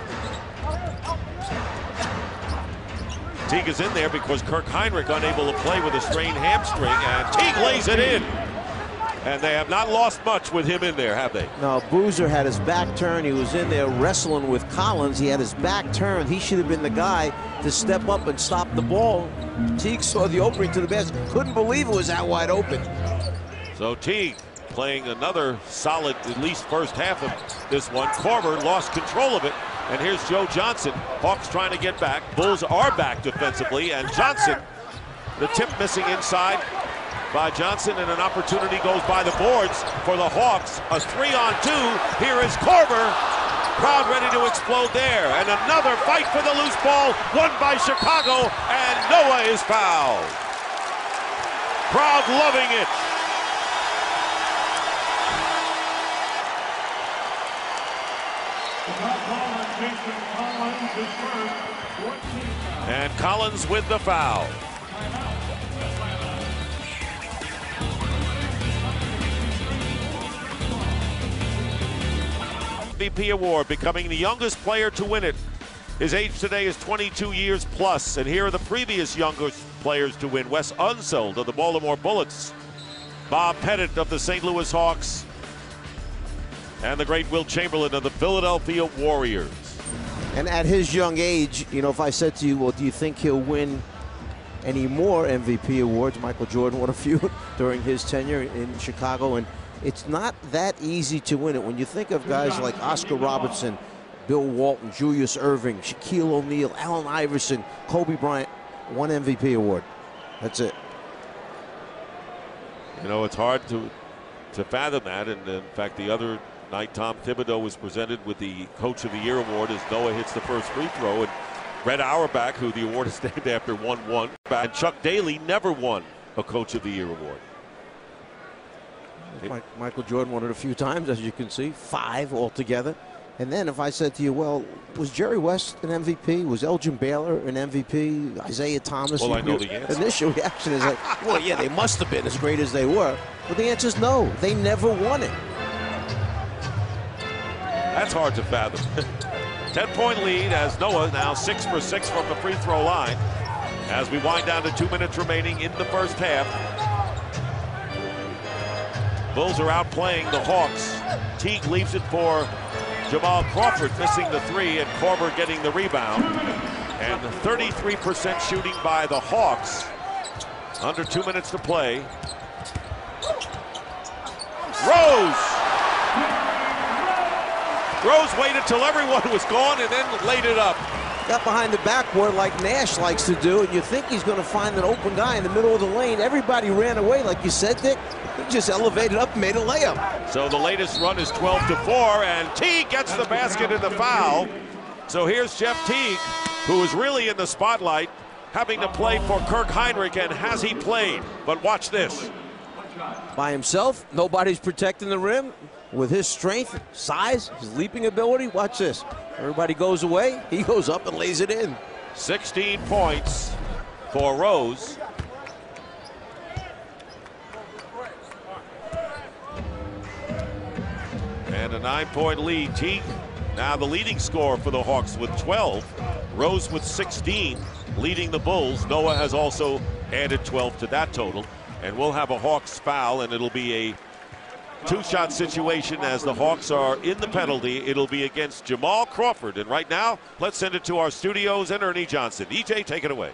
Teague is in there because Kirk Heinrich unable to play with a strained hamstring, and Teague lays it in. And they have not lost much with him in there, have they? No, Boozer had his back turned. He was in there wrestling with Collins. He had his back turned. He should have been the guy to step up and stop the ball. Teague saw the opening to the basket. Couldn't believe it was that wide open. So Teague playing another solid, at least first half of this one. Korver lost control of it. And here's Joe Johnson. Hawks trying to get back. Bulls are back defensively. And Johnson, the tip missing inside by Johnson, and an opportunity goes by the boards for the Hawks. A 3-on-2. Here is Korver. Crowd ready to explode there. And another fight for the loose ball, won by Chicago, and Noah is fouled. Crowd loving it. And Collins with the foul. MVP award, becoming the youngest player to win it. His age today is 22 years plus, and here are the previous youngest players to win. Wes Unseld of the Baltimore Bullets, Bob Pettit of the St. Louis Hawks, and the great Wilt Chamberlain of the Philadelphia Warriors. And at his young age, you know, if I said to you, well, do you think he'll win any more MVP awards? Michael Jordan won a few during his tenure in Chicago, and it's not that easy to win it. When you think of guys like Oscar Robertson, Bill Walton, Julius Erving, Shaquille O'Neal, Allen Iverson, Kobe Bryant, 1 MVP award. That's it. You know, it's hard to fathom that. And in fact, the other night, Tom Thibodeau was presented with the Coach of the Year award as Noah hits the first free throw. And Red Auerbach, who the award is named after, won. And Chuck Daly never won a Coach of the Year award. Michael Jordan won it a few times, as you can see, 5 altogether. And then if I said to you, well, was Jerry West an MVP? Was Elgin Baylor an MVP? Isaiah Thomas? Well, I know the answer. Initial reaction is like, well, yeah, they must have been as great as they were. But the answer is no. They never won it. That's hard to fathom. 10-point lead as Noah now 6 for 6 from the free throw line. As we wind down to 2 minutes remaining in the first half. Bulls are outplaying the Hawks. Teague leaves it for Jamal Crawford, missing the 3, and Korver getting the rebound. And 33% shooting by the Hawks. Under 2 minutes to play. Rose waited till everyone was gone and then laid it up. Got behind the backboard like Nash likes to do, and you think he's going to find an open guy in the middle of the lane. Everybody ran away, like you said, Dick. He just elevated up and made a layup. So the latest run is 12-4, and Teague gets the basket and the foul. So here's Jeff Teague, who is really in the spotlight, having to play for Kirk Heinrich, and has he played? But watch this. By himself, nobody's protecting the rim. With his strength, size, his leaping ability, watch this. Everybody goes away, he goes up and lays it in. 16 points for Rose. And a 9-point lead. Teague now the leading scorer for the Hawks with 12. Rose with 16, leading the Bulls. Noah has also added 12 to that total. And we'll have a Hawks foul, and it'll be a 2-shot situation as the Hawks are in the penalty. It'll be against Jamal Crawford. And right now, let's send it to our studios and Ernie Johnson. EJ, take it away.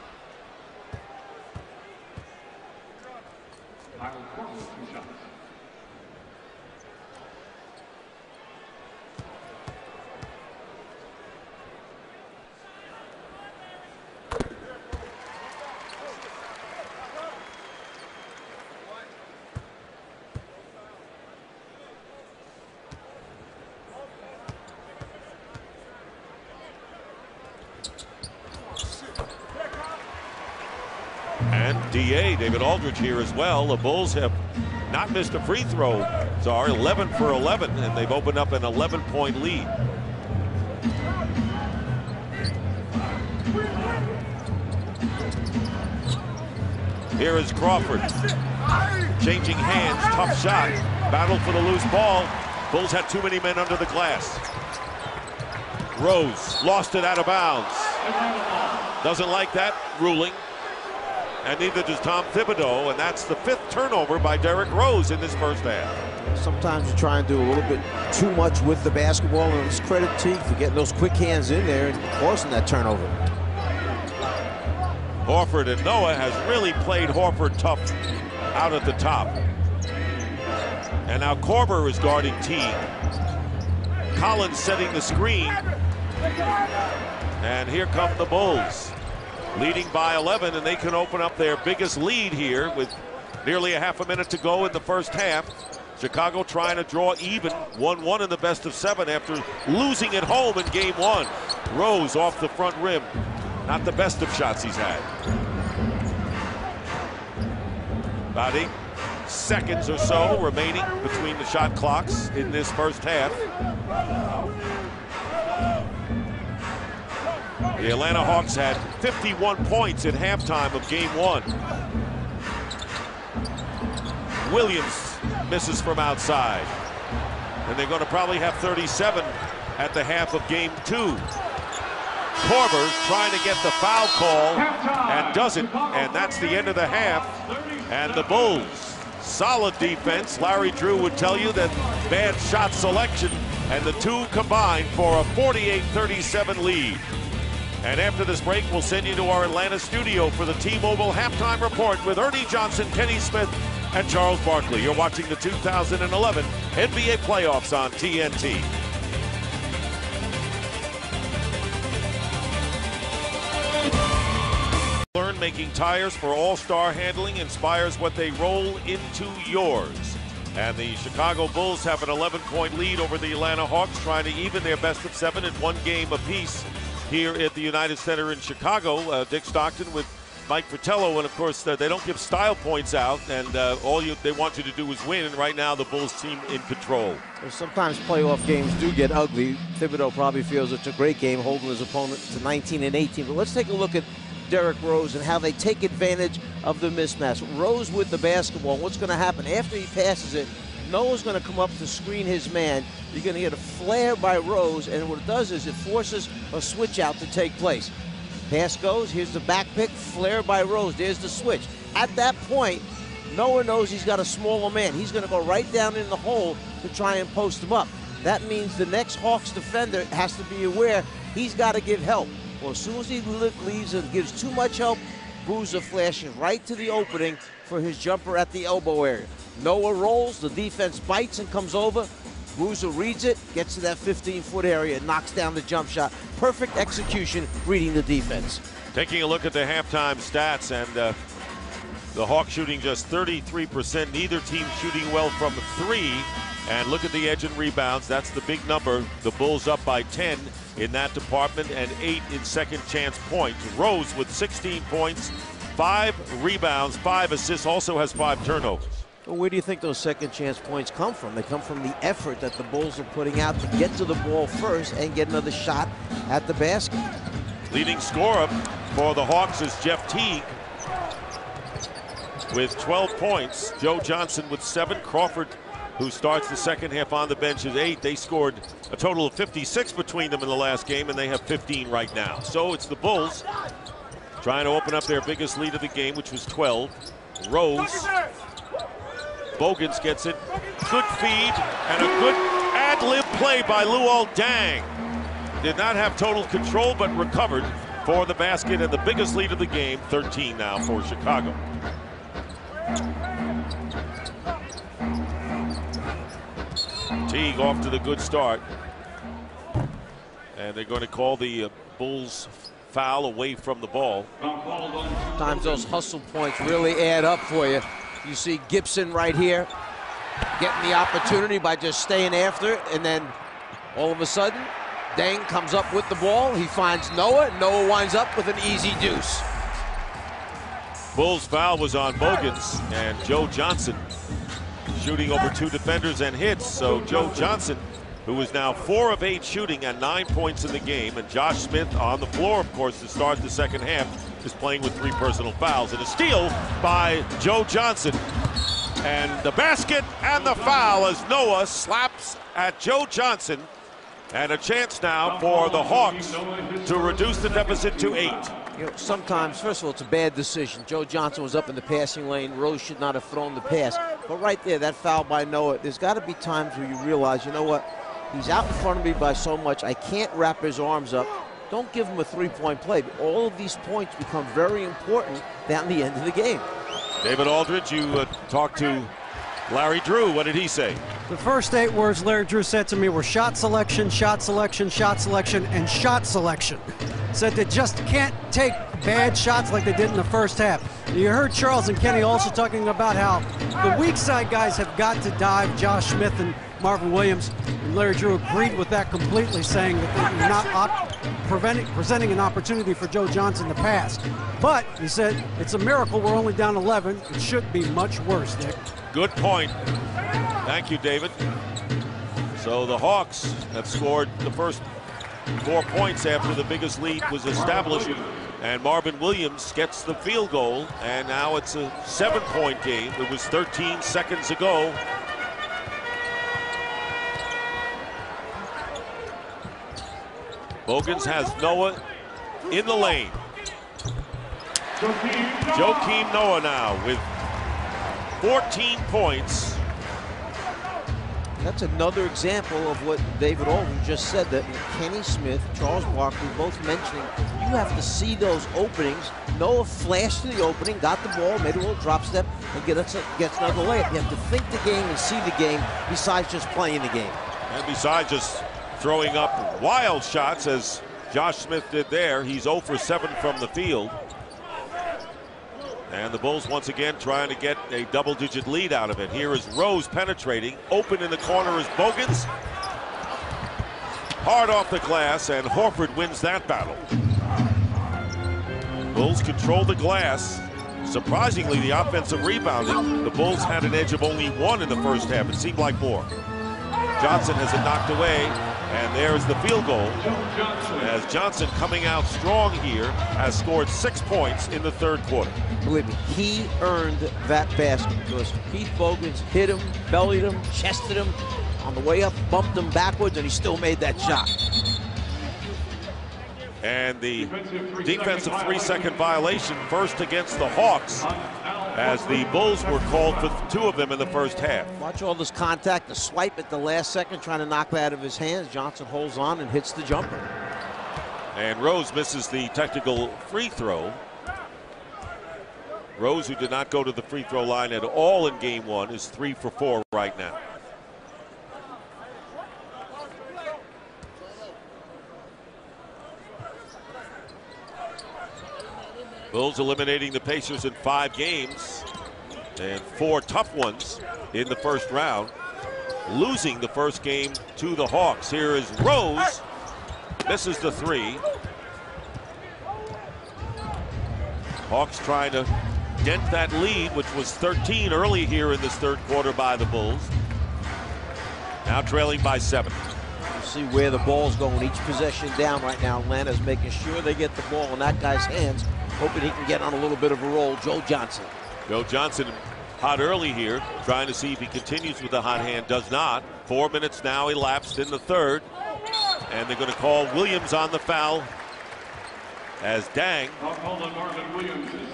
And DA, David Aldridge, here as well. The Bulls have not missed a free throw. Sorry, 11 for 11, and they've opened up an 11-point lead. Here is Crawford. Changing hands, tough shot. Battle for the loose ball. Bulls had too many men under the glass. Rose lost it out of bounds. Doesn't like that ruling. And neither does Tom Thibodeau, and that's the 5th turnover by Derrick Rose in this first half. Sometimes you try and do a little bit too much with the basketball, and it's credit to Teague for getting those quick hands in there and causing that turnover. Horford and Noah has really played Horford tough out at the top. And now Korver is guarding Teague. Collins setting the screen. And here come the Bulls, leading by 11, and they can open up their biggest lead here with nearly a half a minute to go in the first half. Chicago trying to draw even, 1-1 in the best of 7 after losing at home in game 1. Rose off the front rim. Not the best of shots he's had. About 8 seconds or so remaining between the shot clocks in this first half. The Atlanta Hawks had 51 points at halftime of game 1. Williams misses from outside. And they're going to probably have 37 at the half of game 2. Korver trying to get the foul call and doesn't, and that's the end of the half. And the Bulls, solid defense. Larry Drew would tell you that bad shot selection, and the two combined for a 48-37 lead. And after this break, we'll send you to our Atlanta studio for the T-Mobile Halftime Report with Ernie Johnson, Kenny Smith, and Charles Barkley. You're watching the 2011 NBA Playoffs on TNT. Learn making tires for all-star handling inspires what they roll into yours. And the Chicago Bulls have an 11-point lead over the Atlanta Hawks, trying to even their best of 7 in 1 game apiece here at the United Center in Chicago. Dick Stockton with Mike Fratello, and of course they don't give style points out, and they want you to do is win. And right now the Bulls team in control. Sometimes playoff games do get ugly. Thibodeau probably feels it's a great game, holding his opponent to 19 and 18. But let's take a look at Derrick Rose and how they take advantage of the mismatch. Rose with the basketball. What's going to happen after he passes it? Noah's going to come up to screen his man. You're going to get a flare by Rose, and what it does is it forces a switch out to take place. Pass goes, here's the back pick, flare by Rose, there's the switch. At that point, Noah knows he's got a smaller man. He's going to go right down in the hole to try and post him up. That means the next Hawks defender has to be aware he's got to give help. Well, as soon as he leaves and gives too much help, Boozer flashes right to the opening for his jumper at the elbow area. Noah rolls, the defense bites and comes over. Boozer reads it, gets to that 15-foot area, knocks down the jump shot. Perfect execution, reading the defense. Taking a look at the halftime stats, and the Hawks shooting just 33%. Neither team shooting well from 3. And look at the edge and rebounds. That's the big number. The Bulls up by 10 in that department and 8 in second chance points. Rose with 16 points, 5 rebounds, 5 assists, also has 5 turnovers. Well, where do you think those second chance points come from? They come from the effort that the Bulls are putting out to get to the ball first and get another shot at the basket. Leading scorer for the Hawks is Jeff Teague with 12 points. Joe Johnson with 7. Crawford, who starts the second half on the bench, is 8. They scored a total of 56 between them in the last game, and they have 15 right now. So it's the Bulls trying to open up their biggest lead of the game, which was 12. Rose. Bogans gets it. Good feed and a good ad-lib play by Luol Deng. Did not have total control, but recovered for the basket, and the biggest lead of the game, 13 now for Chicago. Teague off to the good start. And they're going to call the Bulls foul away from the ball. Sometimes those hustle points really add up for you. You see Gibson right here getting the opportunity by just staying after it, and then all of a sudden, Deng comes up with the ball. He finds Noah. Noah winds up with an easy deuce. Bulls foul was on Bogans, and Joe Johnson shooting over 2 defenders and hits. So Joe Johnson, who is now 4 of 8 shooting and 9 points in the game, and Josh Smith on the floor, of course, to start the second half, is playing with 3 personal fouls. And a steal by Joe Johnson. And the basket and the foul as Noah slaps at Joe Johnson. And a chance now for the Hawks to reduce the deficit to 8. You know, sometimes, first of all, it's a bad decision. Joe Johnson was up in the passing lane. Rose should not have thrown the pass. But right there, that foul by Noah, there's got to be times where you realize, you know what, he's out in front of me by so much, I can't wrap his arms up. Don't give him a 3-point play. But all of these points become very important down the end of the game. David Aldridge, you talked to Larry Drew. What did he say? The first 8 words Larry Drew said to me were shot selection, shot selection, shot selection, and shot selection. Said they just can't take bad shots like they did in the first half. You heard Charles and Kenny also talking about how the weak side guys have got to dive, Josh Smith and Marvin Williams. And Larry Drew agreed with that completely, saying that they're not presenting an opportunity for Joe Johnson to pass. But he said it's a miracle we're only down 11. It should be much worse, Nick. Good point. Thank you, David. So the Hawks have scored the first 4 points after the biggest lead was established, and Marvin Williams gets the field goal, and now it's a 7-point game. It was 13 seconds ago. Bogans has Noah in the lane. Joakim Noah now with 14 points. That's another example of what David Aldridge just said, that Kenny Smith, Charles Barkley both mentioning, you have to see those openings. Noah flashed to the opening, got the ball, made a little drop step, and gets another layup. You have to think the game and see the game besides just playing the game. And besides just throwing up wild shots, as Josh Smith did there, he's 0 for 7 from the field. And the Bulls once again trying to get a double-digit lead out of it. Here is Rose penetrating. Open in the corner is Bogans. Hard off the glass, and Horford wins that battle. Bulls control the glass. Surprisingly, the offensive rebounding, the Bulls had an edge of only 1 in the first half. It seemed like more. Johnson has it knocked away, and there's the field goal. As Johnson, coming out strong here, has scored 6 points in the third quarter. Believe me, he earned that basket because Keith Bogans hit him, bellied him, chested him. On the way up, bumped him backwards, and he still made that shot. And the defensive 3-second violation first against the Hawks, as the Bulls were called for 2 of them in the first half. Watch all this contact, the swipe at the last second, trying to knock that out of his hands. Johnson holds on and hits the jumper. And Rose misses the technical free throw. Rose, who did not go to the free throw line at all in game 1, is 3 for 4 right now. Bulls eliminating the Pacers in 5 games and 4 tough ones in the first round, losing the first game to the Hawks. Here is Rose, misses the 3. Hawks trying to dent that lead, which was 13 early here in this third quarter by the Bulls. Now trailing by 7. You see where the ball's going. Each possession down right now. Atlanta's making sure they get the ball in that guy's hands, hoping he can get on a little bit of a roll. Joe Johnson. Joe Johnson hot early here, trying to see if he continues with the hot hand. Does not. 4 minutes now elapsed in the third, and they're going to call Williams on the foul, as Dang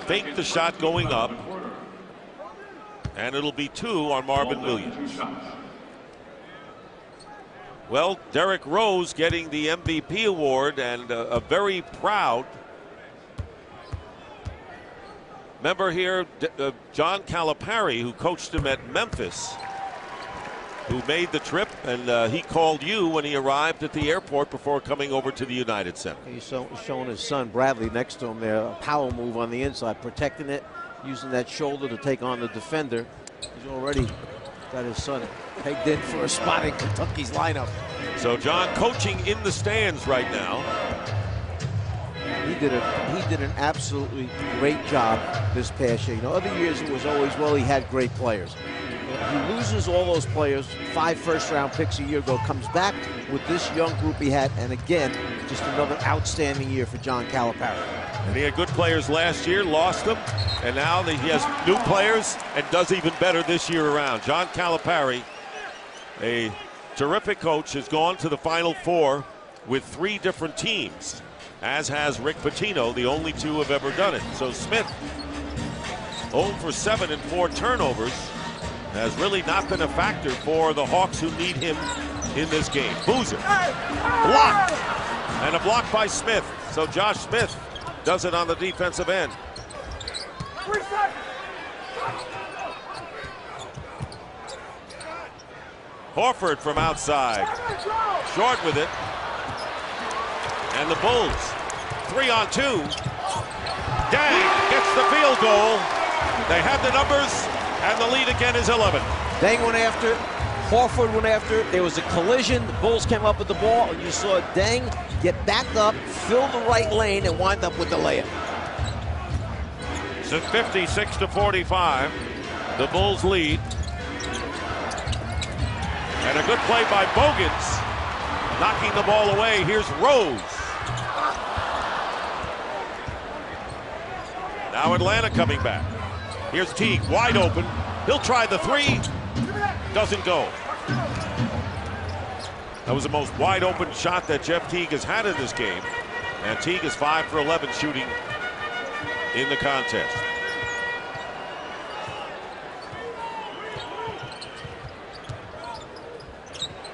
faked the shot going up, and it'll be 2 on Marvin Williams. Well, Derrick Rose getting the MVP award, and a very proud member here, John Calipari, who coached him at Memphis, who made the trip, and he called you when he arrived at the airport before coming over to the United Center. He's showing his son Bradley next to him there, a power move on the inside, protecting it, using that shoulder to take on the defender. He's already got his son pegged in for a spot in Kentucky's lineup. So John coaching in the stands right now. He did an absolutely great job this past year. You know, other years it was always, well, he had great players. He loses all those players, 5 first-round picks a year ago, comes back with this young group he had, and again, just another outstanding year for John Calipari. And he had good players last year, lost them, and now he has new players and does even better this year around. John Calipari, a terrific coach, has gone to the Final Four with 3 different teams, as has Rick Pitino. The only 2 have ever done it. So Smith, 0 for 7 and 4 turnovers, has really not been a factor for the Hawks, who need him in this game. Boozer, blocked, and a block by Smith. So Josh Smith does it on the defensive end. Horford from outside, short with it, and the Bulls 3-on-2. Dang gets the field goal. They have the numbers, and the lead again is 11. Dang went after it. Horford went after it. There was a collision. The Bulls came up with the ball, and you saw Dang get back up, fill the right lane, and wind up with the layup. So 56-45, the Bulls lead. And a good play by Bogans, knocking the ball away. Here's Rose. Now Atlanta coming back. Here's Teague, wide open. He'll try the 3. Doesn't go. That was the most wide open shot that Jeff Teague has had in this game. And Teague is 5 for 11 shooting in the contest.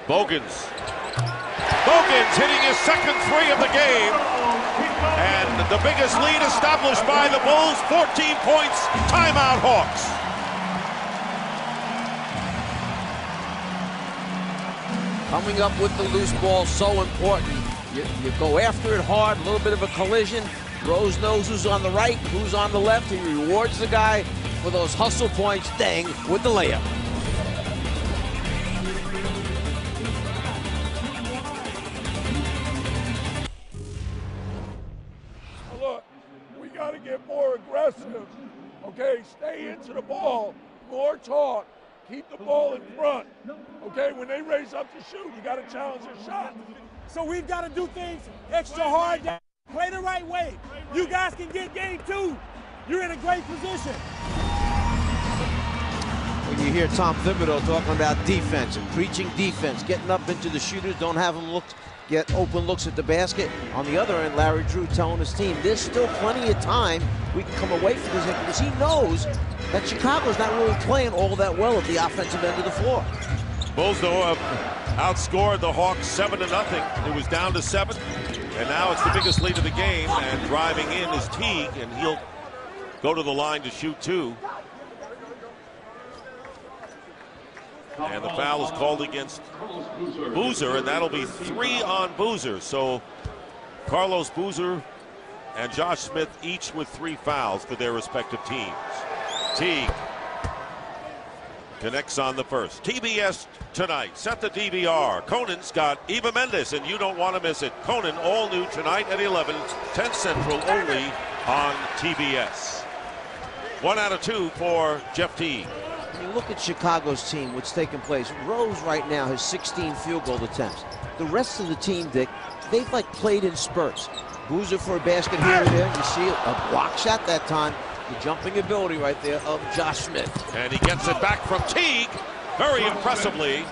Bogans hitting his second 3 of the game. And the biggest lead established by the Bulls, 14 points, timeout Hawks. Coming up with the loose ball, so important. You go after it hard, a little bit of a collision. Rose knows who's on the right, who's on the left. He rewards the guy for those hustle points. Dang with the layup. Look, we got to get more aggressive. Okay, stay into the ball, more talk. Keep the ball in front. Okay, when they raise up to shoot, you got to challenge their shot. So we've got to do things extra hard. Play the right way. You guys can get game 2. You're in a great position. When you hear Tom Thibodeau talking about defense and preaching defense, getting up into the shooters, don't have them get open looks at the basket. On the other end, Larry Drew telling his team, there's still plenty of time we can come away from this, because he knows that Chicago's not really playing all that well at the offensive end of the floor. Bulls, though, have outscored the Hawks 7-0. It was down to 7, and now it's the biggest lead of the game. And driving in is Teague, and he'll go to the line to shoot 2. And the foul is called against Boozer, and that'll be 3 on Boozer. So Carlos Boozer and Josh Smith each with 3 fouls for their respective teams. Teague connects on the first. TBS tonight. Set the DVR. Conan's got Eva Mendes, and you don't want to miss it. Conan, all new tonight at 11, 10 Central, only on TBS. 1 out of 2 for Jeff Teague. When you look at Chicago's team, what's taking place, Rose right now has 16 field goal attempts. The rest of the team, Dick, they've played in spurts. Boozer for a basket here and there. You see a block shot that time. The jumping ability right there of Josh Smith. And he gets it back from Teague very impressively.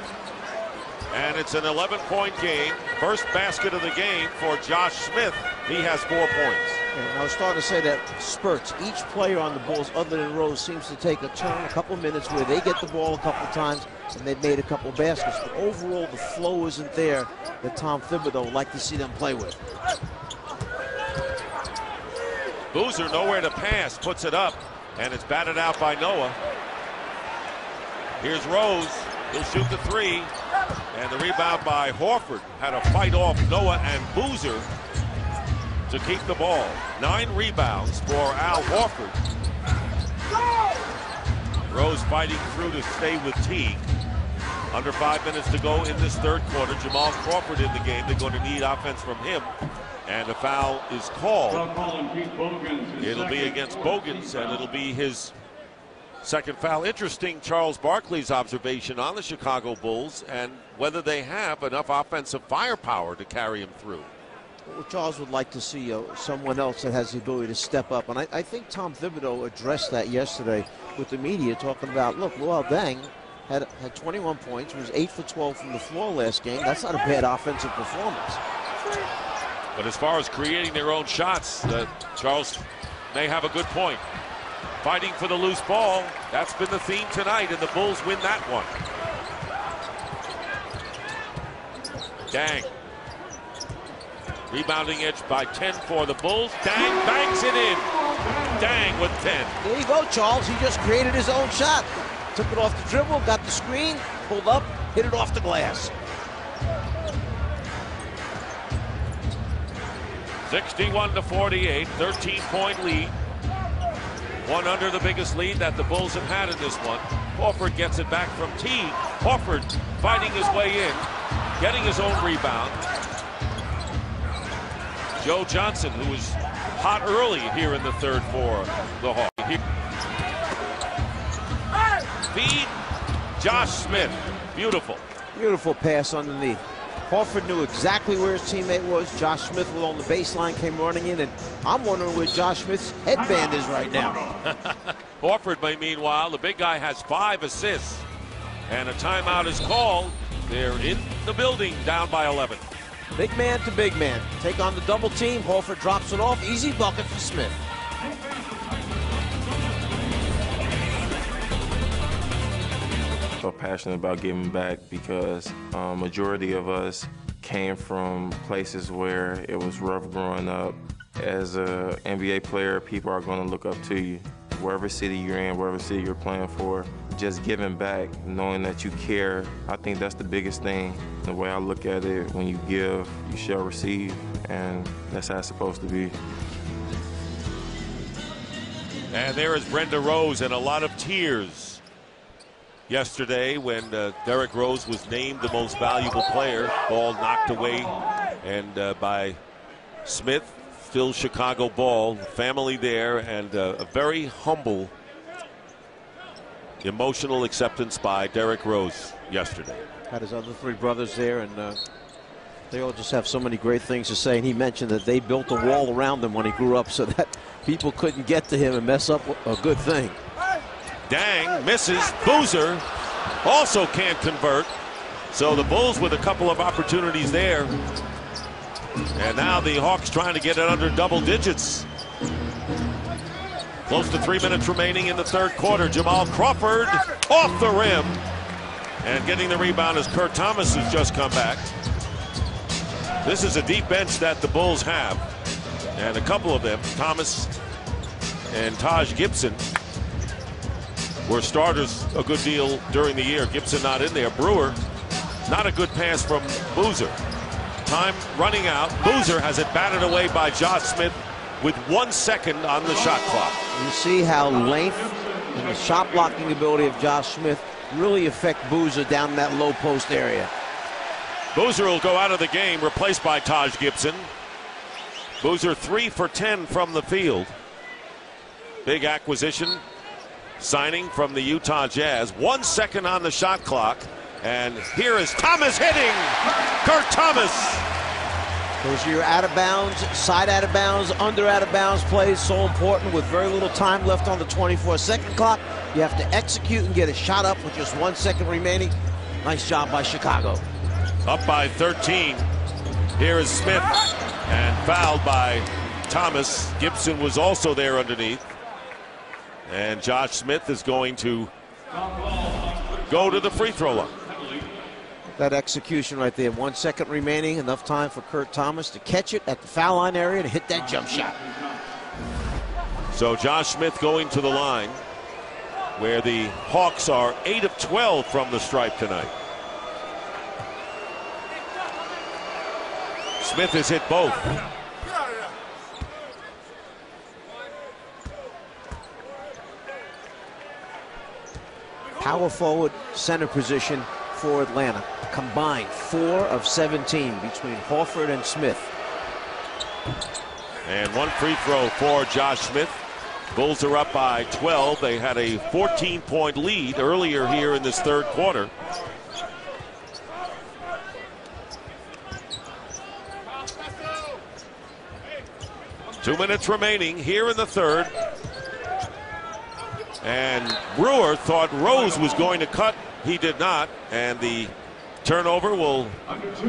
And it's an 11-point game. First basket of the game for Josh Smith. He has 4 points. And I was starting to say that spurts. Each player on the Bulls, other than Rose, seems to take a turn, a couple minutes where they get the ball a couple times and they've made a couple baskets. But overall, the flow isn't there that Tom Thibodeau would like to see them play with. Boozer nowhere to pass, puts it up, and it's batted out by Noah. Here's Rose. He'll shoot the 3. And the rebound by Horford. Had to fight off Noah and Boozer to keep the ball. 9 rebounds for Al Horford. Rose fighting through to stay with Teague. Under 5 minutes to go in this third quarter. Jamal Crawford in the game. They're going to need offense from him. And a foul is called. It'll be against Bogans, and it'll be his second foul. Interesting, Charles Barkley's observation on the Chicago Bulls and whether they have enough offensive firepower to carry him through. Well, Charles would like to see someone else that has the ability to step up. And I think Tom Thibodeau addressed that yesterday with the media, talking about, look, Luol Deng had 21 points, was 8 for 12 from the floor last game. That's not a bad offensive performance. But as far as creating their own shots, Charles may have a good point. Fighting for the loose ball, that's been the theme tonight, and the Bulls win that one. Deng. Rebounding edge by 10 for the Bulls. Deng bangs it in. Deng with 10. There you go, Charles. He just created his own shot. Took it off the dribble, got the screen, pulled up, hit it off the glass. 61-48, 13-point lead. One under the biggest lead that the Bulls have had in this one. Horford gets it back from Teague. Horford fighting his way in, getting his own rebound. Joe Johnson, who was hot early here in the third for the Hawks. Feed Josh Smith. Beautiful. Beautiful pass underneath. Horford knew exactly where his teammate was. Josh Smith was on the baseline, came running in, and I'm wondering where Josh Smith's headband is right now. Horford, meanwhile, the big guy has 5 assists. And a timeout is called. They're in the building, down by 11. Big man to big man. Take on the double team. Horford drops it off. Easy bucket for Smith. So passionate about giving back because majority of us came from places where it was rough growing up. As an NBA player, people are going to look up to you. Wherever city you're in, wherever city you're playing for, just giving back, knowing that you care, I think that's the biggest thing. The way I look at it, when you give, you shall receive, and that's how it's supposed to be. And there is Brenda Rose, and a lot of tears yesterday when Derrick Rose was named the most valuable player. Ball knocked away and by Smith. Still Chicago ball, family there, and a very humble, emotional acceptance by Derrick Rose yesterday. Had his other 3 brothers there, and they all just have so many great things to say. And he mentioned that they built a wall around him when he grew up so that people couldn't get to him and mess up a good thing. Deng misses. Boozer also can't convert. So the Bulls with a couple of opportunities there. And now the Hawks trying to get it under double digits. Close to 3 minutes remaining in the third quarter. Jamal Crawford off the rim. And getting the rebound as Kurt Thomas has just come back. This is a deep bench that the Bulls have. And a couple of them, Thomas and Taj Gibson, were starters a good deal during the year. Gibson not in there. Brewer, not a good pass from Boozer. Time running out. Boozer has it batted away by Josh Smith with 1 second on the shot clock. You see how length and the shot blocking ability of Josh Smith really affect Boozer down in that low post area. Boozer will go out of the game, replaced by Taj Gibson. Boozer 3 for 10 from the field. Big acquisition, signing from the Utah Jazz. 1 second on the shot clock. And here is Thomas hitting. Kurt Thomas. Those are your out of bounds, side out of bounds, under out of bounds plays. So important with very little time left on the 24-second clock. You have to execute and get a shot up with just 1 second remaining. Nice job by Chicago. Up by 13. Here is Smith. And fouled by Thomas. Gibson was also there underneath. And Josh Smith is going to go to the free throw line. That execution right there, 1 second remaining, enough time for Kurt Thomas to catch it at the foul line area to hit that jump shot. So Josh Smith going to the line, where the Hawks are 8 of 12 from the stripe tonight. Smith has hit both. Power forward, center position for Atlanta. Combined 4 of 17 between Horford and Smith. And 1 free throw for Josh Smith. Bulls are up by 12. They had a 14-point lead earlier here in this third quarter. 2 minutes remaining here in the third. And Brewer thought Rose was going to cut. He did not. And the turnover will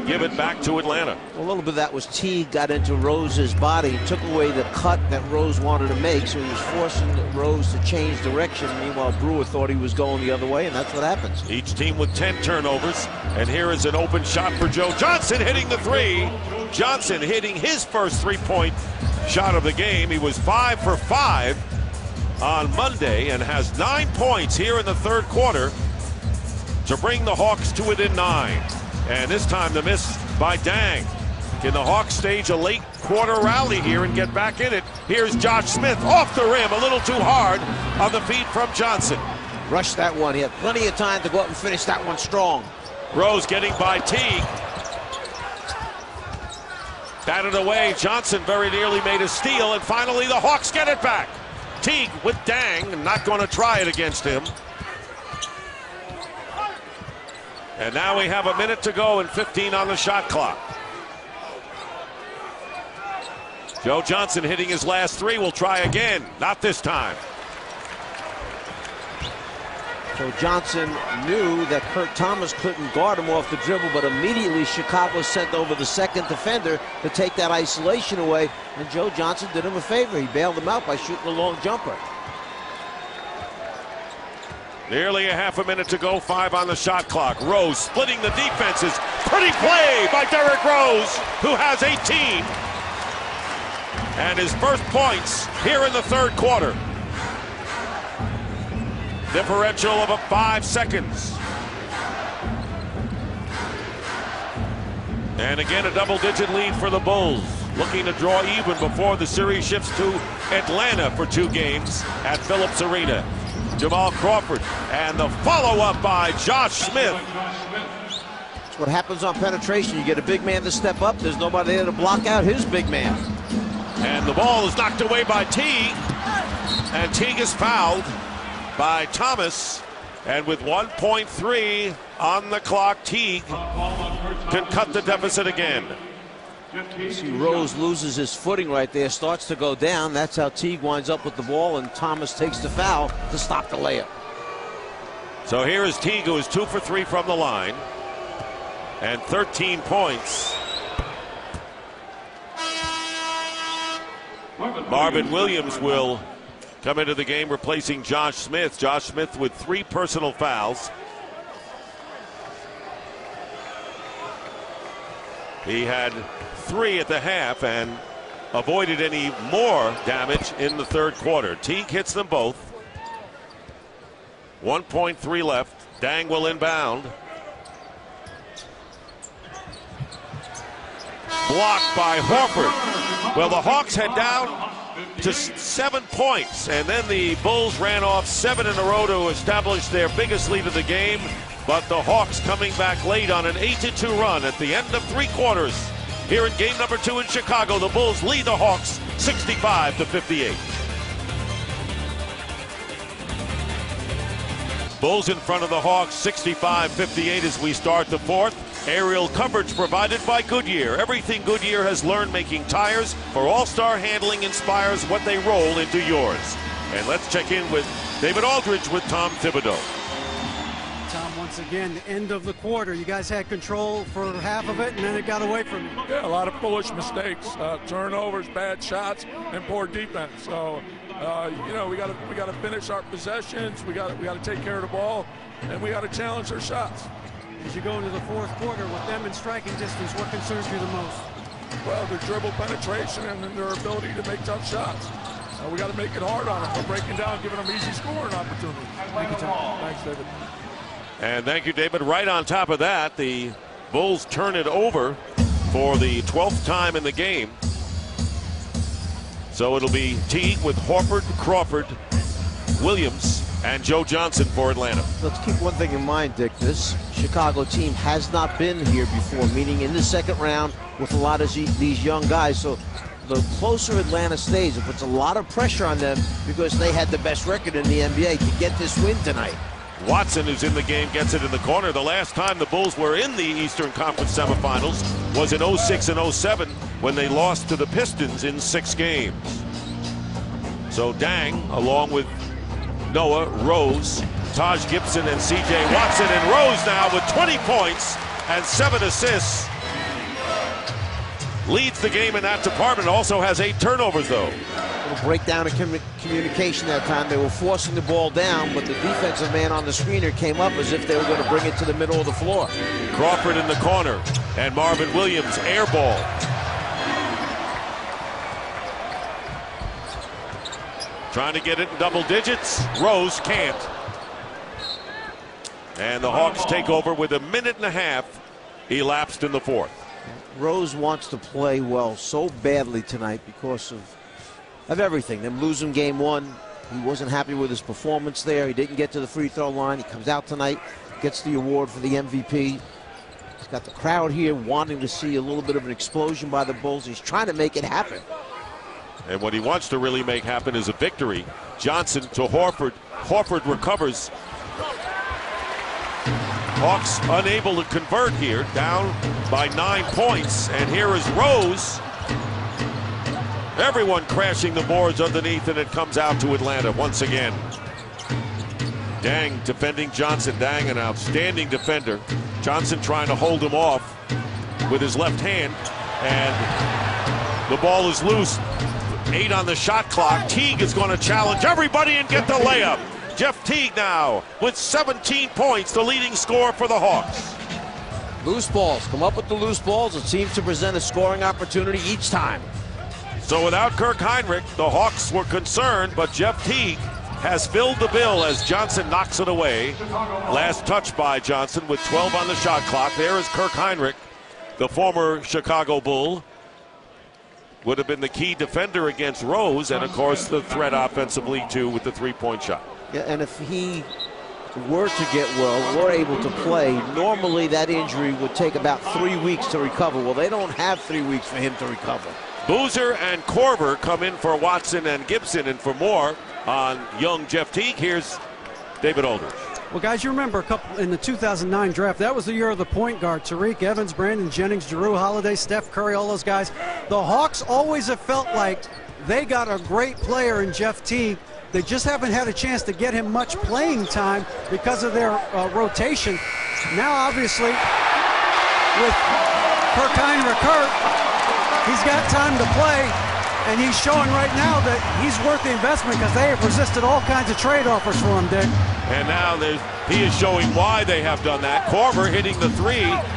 give it back to Atlanta. A little bit of that was Teague got into Rose's body, took away the cut that Rose wanted to make, so he was forcing Rose to change direction. Meanwhile, Brewer thought he was going the other way, and that's what happens. Each team with 10 turnovers. And here is an open shot for Joe Johnson hitting the three. Johnson hitting his first three-point shot of the game. He was 5 for 5 on Monday and has 9 points here in the third quarter to bring the Hawks to within 9. And this time the miss by Dang. Can the Hawks stage a late quarter rally here and get back in it? Here's Josh Smith off the rim, a little too hard on the feed from Johnson. Rushed that one. He had plenty of time to go up and finish that one strong. Rose getting by Teague. Batted away. Johnson very nearly made a steal, and finally the Hawks get it back. Teague with Dang, not going to try it against him. And now we have a minute to go and 15 on the shot clock. Joe Johnson hitting his last three. Will try again. Not this time. So Johnson knew that Kurt Thomas couldn't guard him off the dribble, but immediately Chicago sent over the second defender to take that isolation away, and Joe Johnson did him a favor. He bailed him out by shooting a long jumper. Nearly a half a minute to go, 5 on the shot clock. Rose splitting the defenses. Pretty play by Derrick Rose, who has 18. And his first points here in the third quarter. Differential of 5 seconds. And again, a double-digit lead for the Bulls. Looking to draw even before the series shifts to Atlanta for 2 games at Phillips Arena. Jamal Crawford, and the follow-up by Josh Smith. That's what happens on penetration. You get a big man to step up. There's nobody there to block out his big man. And the ball is knocked away by Teague. And Teague is fouled by Thomas. And with 1.3 on the clock, Teague can cut the deficit again. You see Rose loses his footing right there, starts to go down. That's how Teague winds up with the ball, and Thomas takes the foul to stop the layup. So here is Teague, who is 2 for 3 from the line, and 13 points. Marvin Williams will come into the game replacing Josh Smith. Josh Smith with 3 personal fouls. He had 3 at the half and avoided any more damage in the third quarter. Teague hits them both. 1.3 left. Dang will inbound. Blocked by Horford. Well, the Hawks had down to 7 points, and then the Bulls ran off 7 in a row to establish their biggest lead of the game. But the Hawks coming back late on an 8-2 run at the end of 3 quarters. Here in game number 2 in Chicago, the Bulls lead the Hawks 65-58. Bulls in front of the Hawks 65-58 as we start the fourth. Aerial coverage provided by Goodyear. Everything Goodyear has learned making tires for all-star handling inspires what they roll into yours. And let's check in with David Aldridge with Tom Thibodeau. Tom, once again, the end of the quarter. You guys had control for half of it, and then it got away from you. Yeah, a lot of foolish mistakes, turnovers, bad shots, and poor defense. So, you know, we got to finish our possessions. We got to take care of the ball, and we got to challenge their shots. As you go into the fourth quarter with them in striking distance, what concerns you the most? Well, their dribble penetration and their ability to make tough shots. We got to make it hard on them. We're breaking down, giving them easy scoring opportunities. Thank you, Tom. Thanks, David. And thank you, David. Right on top of that, the Bulls turn it over for the 12th time in the game. So it'll be Teague with Horford, Crawford, Williams, and Joe Johnson for Atlanta. Let's keep one thing in mind, Dick. This Chicago team has not been here before, meaning in the second round with a lot of these young guys. So the closer Atlanta stays, it puts a lot of pressure on them because they had the best record in the NBA to get this win tonight. Watson, who's in the game, gets it in the corner. The last time the Bulls were in the Eastern Conference semifinals was in 06 and 07 when they lost to the Pistons in 6 games. So Dang, along with Noah, Rose, Taj Gibson, and C.J. Watson, and Rose now with 20 points and 7 assists. Leads the game in that department, also has 8 turnovers though. A little breakdown of communication that time. They were forcing the ball down, but the defensive man on the screener came up as if they were going to bring it to the middle of the floor. Crawford in the corner, and Marvin Williams air ball. Trying to get it in double digits. Rose can't. And the Hawks take over with 1.5 minutes elapsed in the fourth. Rose wants to play well so badly tonight because of everything. Them losing game 1. He wasn't happy with his performance there. He didn't get to the free throw line. He comes out tonight, gets the award for the MVP. He's got the crowd here wanting to see a little bit of an explosion by the Bulls. He's trying to make it happen. And what he wants to really make happen is a victory. Johnson to Horford. Horford recovers. Hawks unable to convert here, down by 9 points. And here is Rose. Everyone crashing the boards underneath, and it comes out to Atlanta once again. Dang defending Johnson. Dang, an outstanding defender. Johnson trying to hold him off with his left hand, and the ball is loose. 8 on the shot clock. Teague is going to challenge everybody and get the layup. Jeff Teague now with 17 points, the leading scorer for the Hawks. Loose balls. Come up with the loose balls. It seems to present a scoring opportunity each time. So without Kirk Heinrich, the Hawks were concerned, but Jeff Teague has filled the bill as Johnson knocks it away. Last touch by Johnson with 12 on the shot clock. There is Kirk Heinrich, the former Chicago Bull. Would have been the key defender against Rose, and of course the threat offensively too with the 3-point shot. Yeah, and if he were to get well, were able to play, normally that injury would take about 3 weeks to recover. Well, they don't have 3 weeks for him to recover. Boozer and Korver come in for Watson and Gibson, and for more on young Jeff Teague, here's David Aldridge. Well, guys, you remember a couple in the 2009 draft. That was the year of the point guard. Tariq Evans, Brandon Jennings, Jrue Holiday, Steph Curry, all those guys. The Hawks always have felt like they got a great player in Jeff Teague. They just haven't had a chance to get him much playing time because of their rotation. Now, obviously, with Kirk Heinrich hurt, he's got time to play, and he's showing right now that he's worth the investment because they have resisted all kinds of trade offers for him, Dick. And now he is showing why they have done that. Korver hitting the 3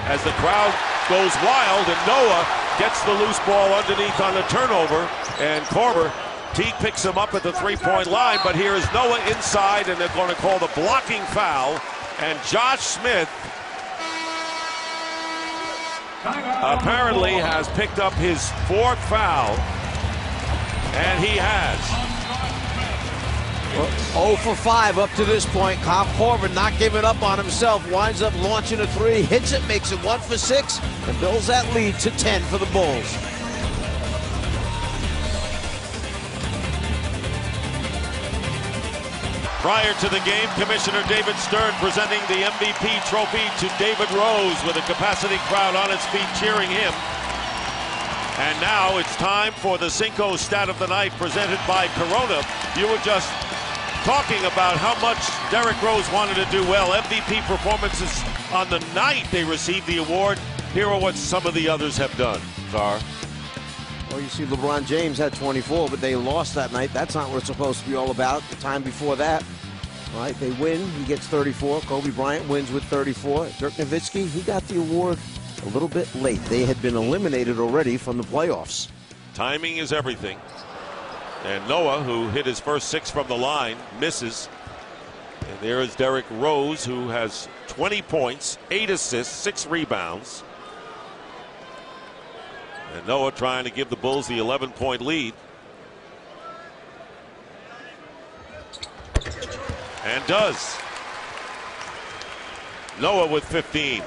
as the crowd goes wild, and Noah gets the loose ball underneath on the turnover, and Korver, Teague picks him up at the 3-point line, but here is Noah inside, and they're going to call the blocking foul, and Josh Smith apparently has picked up his 4th foul, and he has. 0 for 5 up to this point. Kyle Korver not giving up on himself. Winds up launching a 3, hits it, makes it 1 for 6, and builds that lead to 10 for the Bulls. Prior to the game, Commissioner David Stern presenting the MVP trophy to David Rose with a capacity crowd on its feet cheering him. And now it's time for the Cinco Stat of the Night presented by Corona. You were just talking about how much Derrick Rose wanted to do well. MVP performances on the night they received the award. Here are what some of the others have done. Czar. Well, you see LeBron James had 24, but they lost that night. That's not what it's supposed to be all about. The time before that, right? They win, he gets 34. Kobe Bryant wins with 34. Dirk Nowitzki, he got the award a little bit late. They had been eliminated already from the playoffs. Timing is everything. And Noah, who hit his first 6 from the line, misses. And there is Derrick Rose, who has 20 points, 8 assists, 6 rebounds. And Noah trying to give the Bulls the 11-point lead. And does. Noah with 15.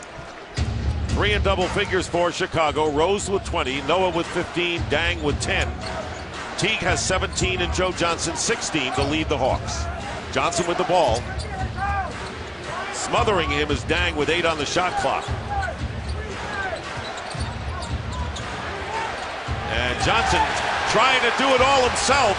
3 in double figures for Chicago. Rose with 20. Noah with 15. Dang with 10. Teague has 17 and Joe Johnson 16 to lead the Hawks. Johnson with the ball. Smothering him is Dang with 8 on the shot clock. And Johnson trying to do it all himself.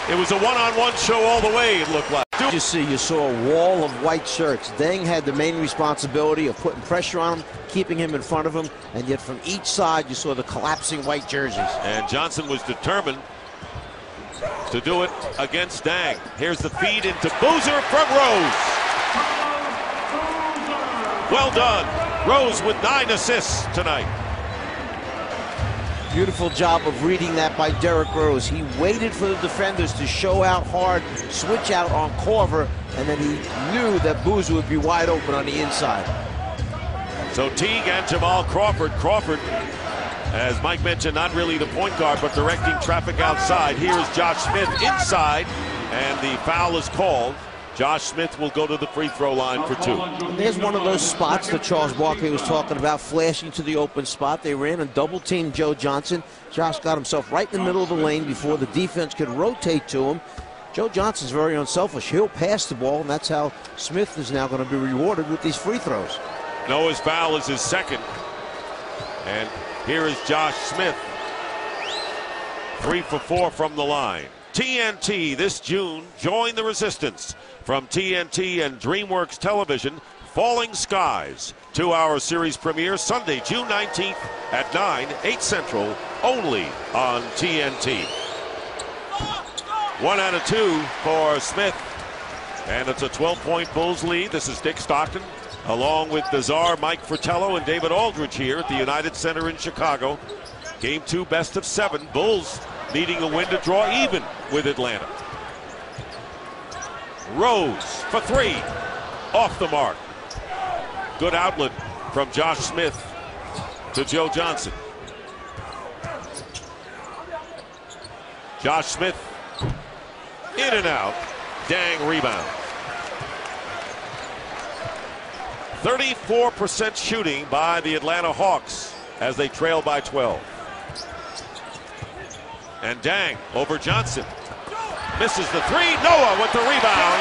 It was a one-on-one show all the way, it looked like. You saw a wall of white shirts. Deng had the main responsibility of putting pressure on him, keeping him in front of him, and yet from each side you saw the collapsing white jerseys. And Johnson was determined to do it against Deng. Here's the feed into Boozer from Rose. Well done. Rose with 9 assists tonight. Beautiful job of reading that by Derrick Rose. He waited for the defenders to show out hard, switch out on Corver, and then he knew that Boozer would be wide open on the inside. So Teague and Jamal Crawford. Crawford, as Mike mentioned, not really the point guard, but directing traffic outside. Here is Josh Smith inside, and the foul is called. Josh Smith will go to the free throw line for 2. There's one of those spots that Charles Barkley was talking about, flashing to the open spot. They ran and double-teamed Joe Johnson. Josh got himself right in the middle of the lane before the defense could rotate to him. Joe Johnson's very unselfish. He'll pass the ball, and that's how Smith is now going to be rewarded with these free throws. Noah's foul is his second. And here is Josh Smith. 3 for 4 from the line. TNT this June, join the resistance. From TNT and DreamWorks Television, Falling Skies. 2-hour series premiere Sunday, June 19th at 9, 8 Central, only on TNT. 1 out of 2 for Smith. And it's a 12-point Bulls lead. This is Dick Stockton, along with the czar Mike Fratello and David Aldridge here at the United Center in Chicago. Game 2, best of 7. Bulls needing a win to draw even with Atlanta. Rose for 3, off the mark. Good outlet from Josh Smith to Joe Johnson. Josh Smith in and out. Deng rebound. 34% shooting by the Atlanta Hawks as they trail by 12. And Deng over Johnson. Misses the 3. Noah with the rebound.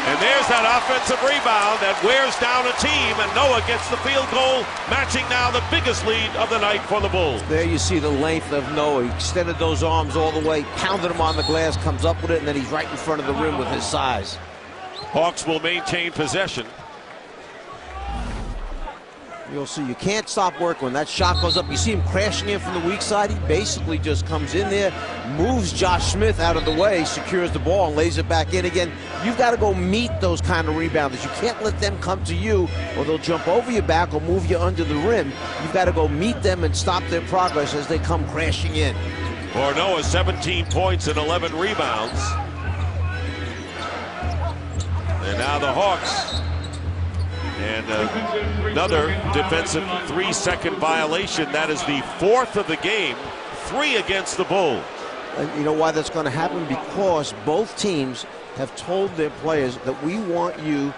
And there's that offensive rebound that wears down a team, and Noah gets the field goal, matching now the biggest lead of the night for the Bulls. There you see the length of Noah. He extended those arms all the way, pounded him on the glass, comes up with it, and then he's right in front of the rim with his size. Hawks will maintain possession. You'll see you can't stop working when that shot goes up. You see him crashing in from the weak side. He basically just comes in there, moves Josh Smith out of the way, secures the ball, and lays it back in again. You've got to go meet those kind of rebounders. You can't let them come to you, or they'll jump over your back or move you under the rim. You've got to go meet them and stop their progress as they come crashing in. For Noah, 17 points and 11 rebounds. And now the Hawks. And another defensive 3-second violation. That is the 4th of the game. 3 against the Bulls. And you know why that's going to happen? Because both teams have told their players that we want you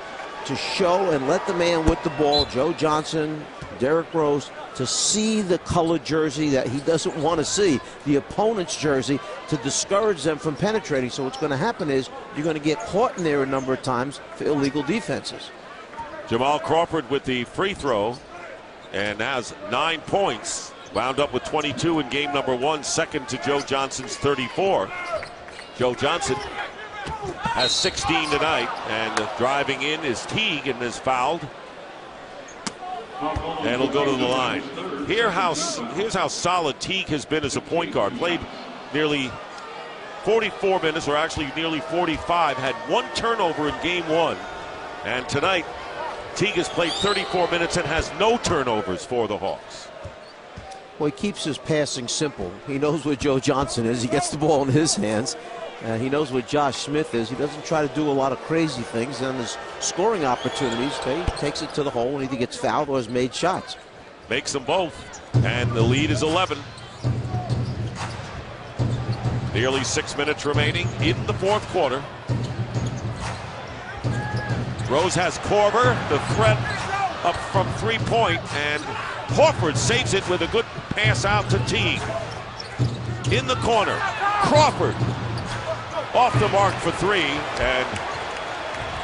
to show and let the man with the ball, Joe Johnson, Derrick Rose, to see the colored jersey that he doesn't want to see, the opponent's jersey, to discourage them from penetrating. So what's going to happen is you're going to get caught in there a number of times for illegal defenses. Jamal Crawford with the free throw and has 9 points. Wound up with 22 in game number 1, second to Joe Johnson's 34. Joe Johnson has 16 tonight, and driving in is Teague and is fouled. And he'll go to the line. Here's how solid Teague has been as a point guard. Played nearly 44 minutes, or actually nearly 45. Had 1 turnover in game 1. And tonight, Teague has played 34 minutes and has no turnovers for the Hawks. Well, he keeps his passing simple. He knows where Joe Johnson is. He gets the ball in his hands. He knows where Josh Smith is. He doesn't try to do a lot of crazy things. And his scoring opportunities, he takes it to the hole and either gets fouled or has made shots. Makes them both. And the lead is 11. Nearly 6 minutes remaining in the 4th quarter. Rose has Corver, the threat up from 3-point, and Horford saves it with a good pass out to Teague. In the corner, Crawford off the mark for 3, and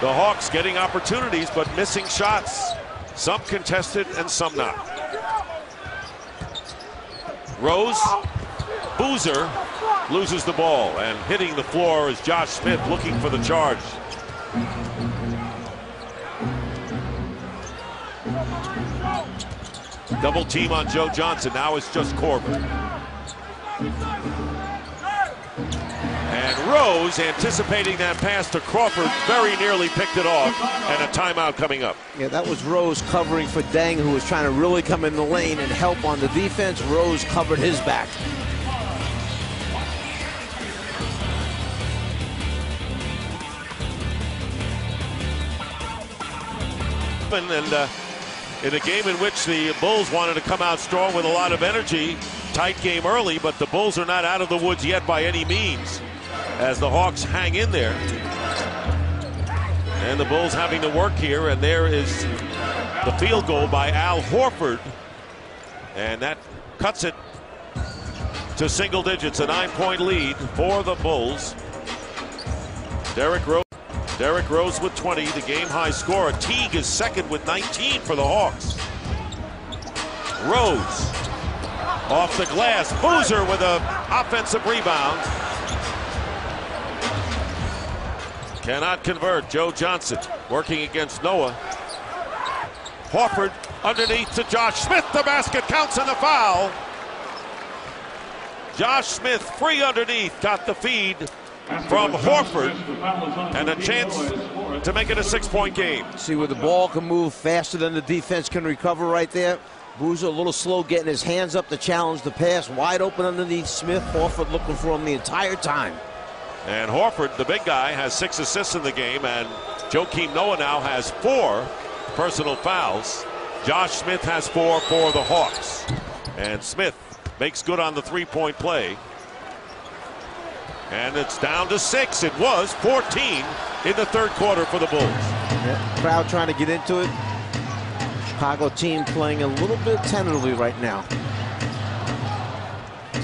the Hawks getting opportunities but missing shots. Some contested and some not. Rose, Boozer loses the ball, and hitting the floor is Josh Smith looking for the charge. Double team on Joe Johnson. Now it's just Corbin. And Rose, anticipating that pass to Crawford, very nearly picked it off, and a timeout coming up. Yeah, that was Rose covering for Dang, who was trying to really come in the lane and help on the defense. Rose covered his back. And in a game in which the Bulls wanted to come out strong with a lot of energy, tight game early, but the Bulls are not out of the woods yet by any means, as the Hawks hang in there. And the Bulls having to work here, and there is the field goal by Al Horford, and that cuts it to single digits, a 9-point lead for the Bulls. Derrick Rose with 20, the game-high scorer. Teague is second with 19 for the Hawks. Rose off the glass. Boozer with an offensive rebound. Cannot convert. Joe Johnson working against Noah. Horford underneath to Josh Smith. The basket counts and the foul. Josh Smith free underneath. Got the feed from Horford, and a chance to make it a 6-point game. See where the ball can move faster than the defense can recover right there. Boozer a little slow getting his hands up to challenge the pass. Wide open underneath Smith. Horford looking for him the entire time. And Horford, the big guy, has 6 assists in the game, and Joakim Noah now has 4 personal fouls. Josh Smith has 4 for the Hawks. And Smith makes good on the 3-point play. And it's down to 6. It was 14 in the third quarter for the Bulls. Yeah, crowd trying to get into it. Chicago team playing a little bit tentatively right now.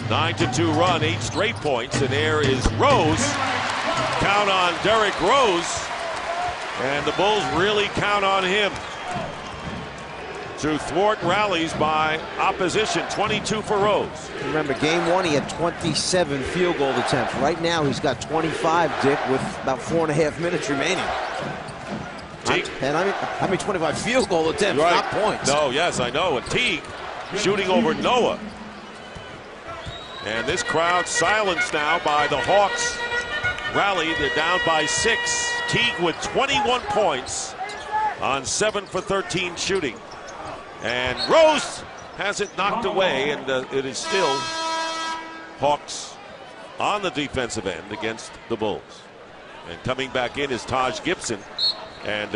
9-2 run, 8 straight points, and there is Rose. Count on Derrick Rose. And the Bulls really count on him to thwart rallies by opposition. 22 for Rose. Remember, game 1 he had 27 field goal attempts. Right now he's got 25, Dick, with about 4.5 minutes remaining. And I mean 25 field goal attempts, right. Not points. No, yes, I know. And Teague shooting over Noah. And this crowd silenced now by the Hawks. Rally, they're down by 6. Teague with 21 points on 7 for 13 shooting. And Rose has it knocked away, and it is still Hawks on the defensive end against the Bulls. And coming back in is Taj Gibson, and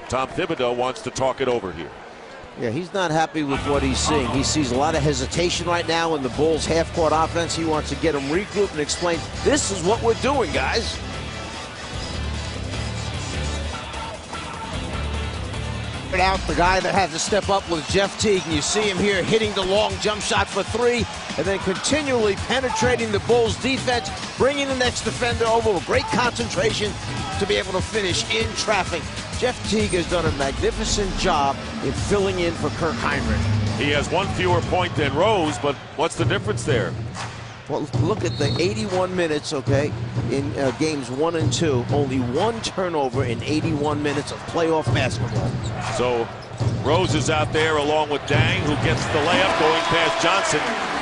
Tom Thibodeau wants to talk it over here. Yeah, he's not happy with what he's seeing. He sees a lot of hesitation right now in the Bulls' half-court offense. He wants to get them regrouped and explain, this is what we're doing, guys. Out the guy that had to step up was Jeff Teague, and you see him here hitting the long jump shot for 3, and then continually penetrating the Bulls defense, bringing the next defender over with great concentration to be able to finish in traffic. Jeff Teague has done a magnificent job in filling in for Kirk Hinrich. He has 1 fewer point than Rose, but what's the difference there? Well, look at the 81 minutes, okay, in games 1 and 2. Only 1 turnover in 81 minutes of playoff basketball. So Rose is out there along with Dang, who gets the layup going past Johnson.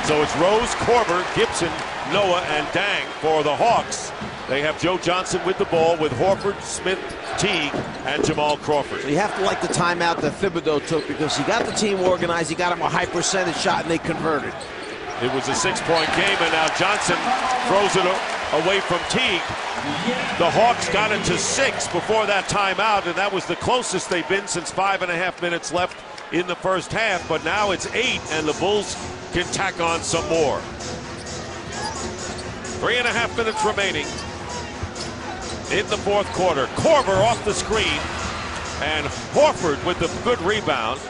So it's Rose, Korver, Gibson, Noah, and Dang for the Hawks. They have Joe Johnson with the ball with Horford, Smith, Teague, and Jamal Crawford. So you have to like the timeout that Thibodeau took, because he got the team organized, he got them a high percentage shot, and they converted. It was a 6-point game, and now Johnson throws it away from Teague. The Hawks got it to 6 before that timeout, and that was the closest they've been since 5.5 minutes left in the first half. But now it's 8, and the Bulls can tack on some more. 3.5 minutes remaining in the fourth quarter. Korver off the screen, and Horford with the good rebound.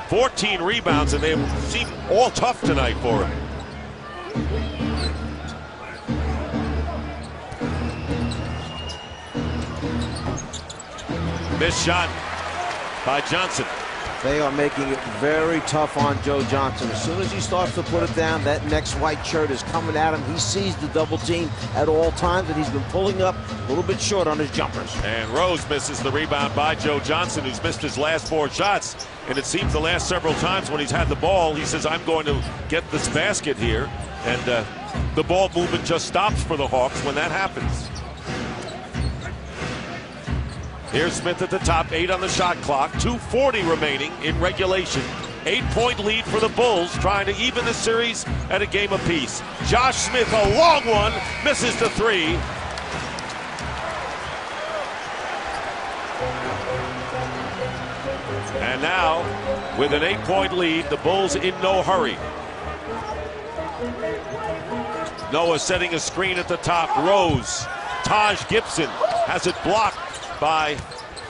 14 rebounds, and they seem all tough tonight for him. Missed shot by Johnson. They are making it very tough on Joe Johnson. As soon as he starts to put it down, that next white shirt is coming at him. He sees the double team at all times, and he's been pulling up a little bit short on his jumpers. And Rose misses the rebound by Joe Johnson, who's missed his last 4 shots. And it seems the last several times when he's had the ball, he says, I'm going to get this basket here. And the ball movement just stops for the Hawks when that happens. Here's Smith at the top, 8 on the shot clock, 2:40 remaining in regulation. 8-point lead for the Bulls, trying to even the series at a game apiece. Josh Smith, a long one, misses the 3. And now, with an 8-point lead, the Bulls in no hurry. Noah setting a screen at the top. Rose, Taj Gibson has it blocked by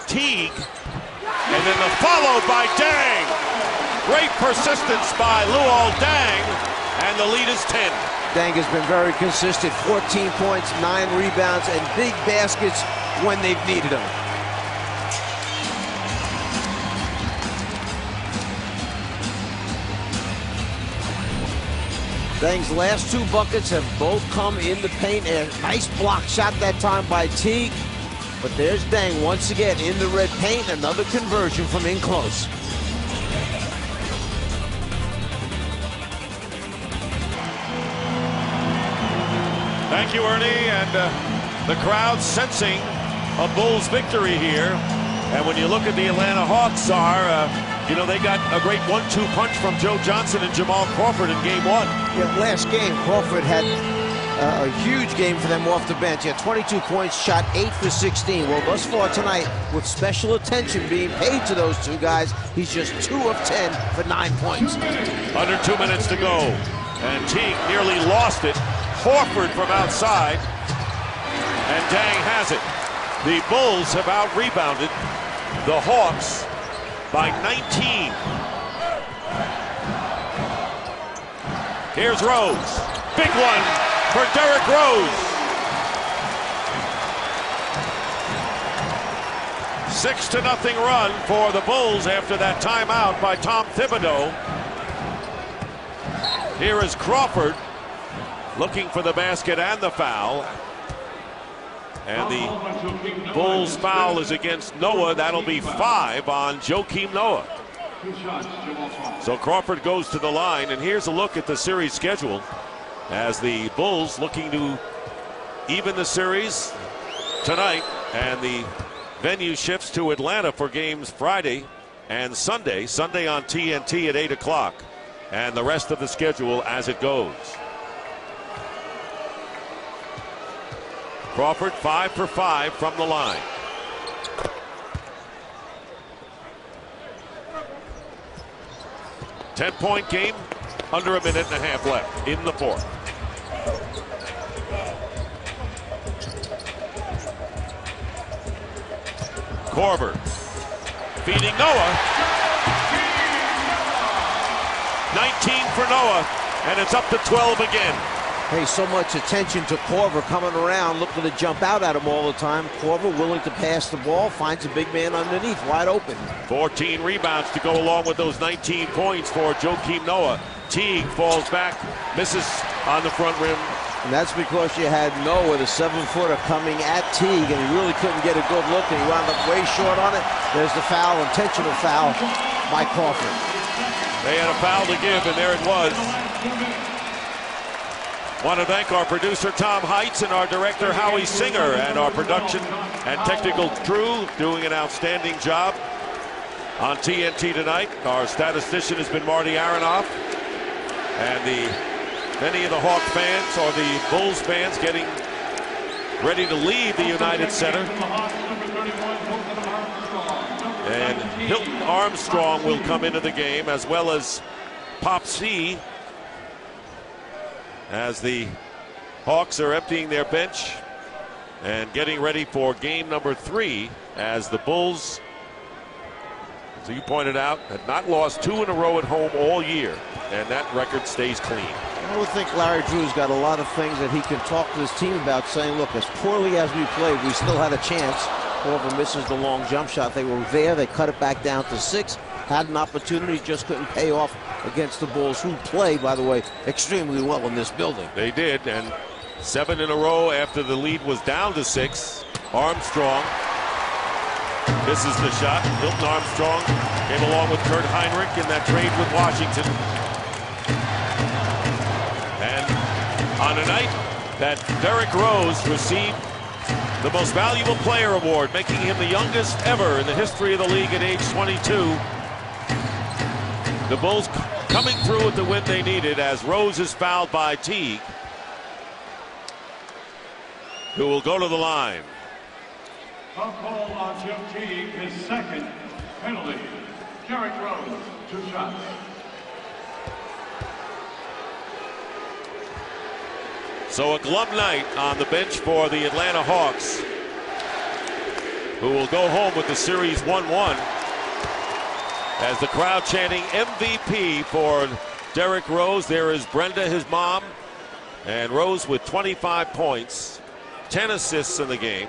Teague, and then the follow by Dang. Great persistence by Luol Deng, and the lead is 10. Dang has been very consistent, 14 points, 9 rebounds, and big baskets when they've needed them. Dang's last 2 buckets have both come in the paint. A nice block shot that time by Teague. But there's Dang once again in the red paint. Another conversion from in close. Thank you, Ernie. And the crowd sensing a Bulls victory here. And when you look at the Atlanta Hawks, you know, they got a great 1-2 punch from Joe Johnson and Jamal Crawford in game 1. Yeah, last game, Crawford had a huge game for them off the bench. He had 22 points, shot 8 for 16. Well, thus far tonight, with special attention being paid to those 2 guys, he's just 2 of 10 for 9 points. Under 2 minutes to go. And Teague nearly lost it. Horford from outside. And Dang has it. The Bulls have out-rebounded the Hawks by 19. Here's Rose. Big one for Derrick Rose. 6-0 run for the Bulls after that timeout by Tom Thibodeau. Here is Crawford looking for the basket and the foul. And the Bulls foul is against Noah. That'll be 5 on Joakim Noah. So Crawford goes to the line, and here's a look at the series schedule as the Bulls looking to even the series tonight, and the venue shifts to Atlanta for games Friday and Sunday. Sunday on TNT at 8 o'clock, and the rest of the schedule as it goes. Crawford 5 for 5 from the line. Ten-point game, under a minute and a half left in the 4th. Korver feeding Noah. 19 for Noah, and it's up to 12 again. Hey, so much attention to Korver coming around, looking to jump out at him all the time. Korver willing to pass the ball, finds a big man underneath, wide open. 14 rebounds to go along with those 19 points for Joakim Noah. Teague falls back, misses on the front rim. And that's because you had Noah, the 7-footer, coming at Teague, and he really couldn't get a good look, and he wound up way short on it. There's the foul, intentional foul by Crawford. They had a foul to give, and there it was. Want to thank our producer Tom Heitz and our director Howie Singer and our production and technical crew doing an outstanding job on TNT tonight. Our statistician has been Marty Aronoff, and many of the Hawk fans or the Bulls fans getting ready to leave the United Center. And Hilton Armstrong will come into the game, as well as Pop C, as the Hawks are emptying their bench and getting ready for game number 3, as the Bulls, as you pointed out, had not lost 2 in a row at home all year, and that record stays clean. I would think Larry Drew's got a lot of things that he can talk to his team about, saying, look, as poorly as we played, we still had a chance. Korver misses the long jump shot. They were there. They cut it back down to 6. had an opportunity, just couldn't pay off against the Bulls, who play, by the way, extremely well in this building. They did, and 7 in a row after the lead was down to 6. Armstrong misses the shot. Hilton Armstrong came along with Kurt Heinrich in that trade with Washington. And on a night that Derrick Rose received the Most Valuable Player Award, making him the youngest ever in the history of the league at age 22. The Bulls coming through with the win they needed as Rose is fouled by Teague, who will go to the line. A call on Joe Teague, his second penalty. Derrick Rose, 2 shots. So a glum night on the bench for the Atlanta Hawks, who will go home with the series 1-1 as the crowd chanting MVP for Derrick Rose. There is Brenda, his mom, and Rose with 25 points, 10 assists in the game.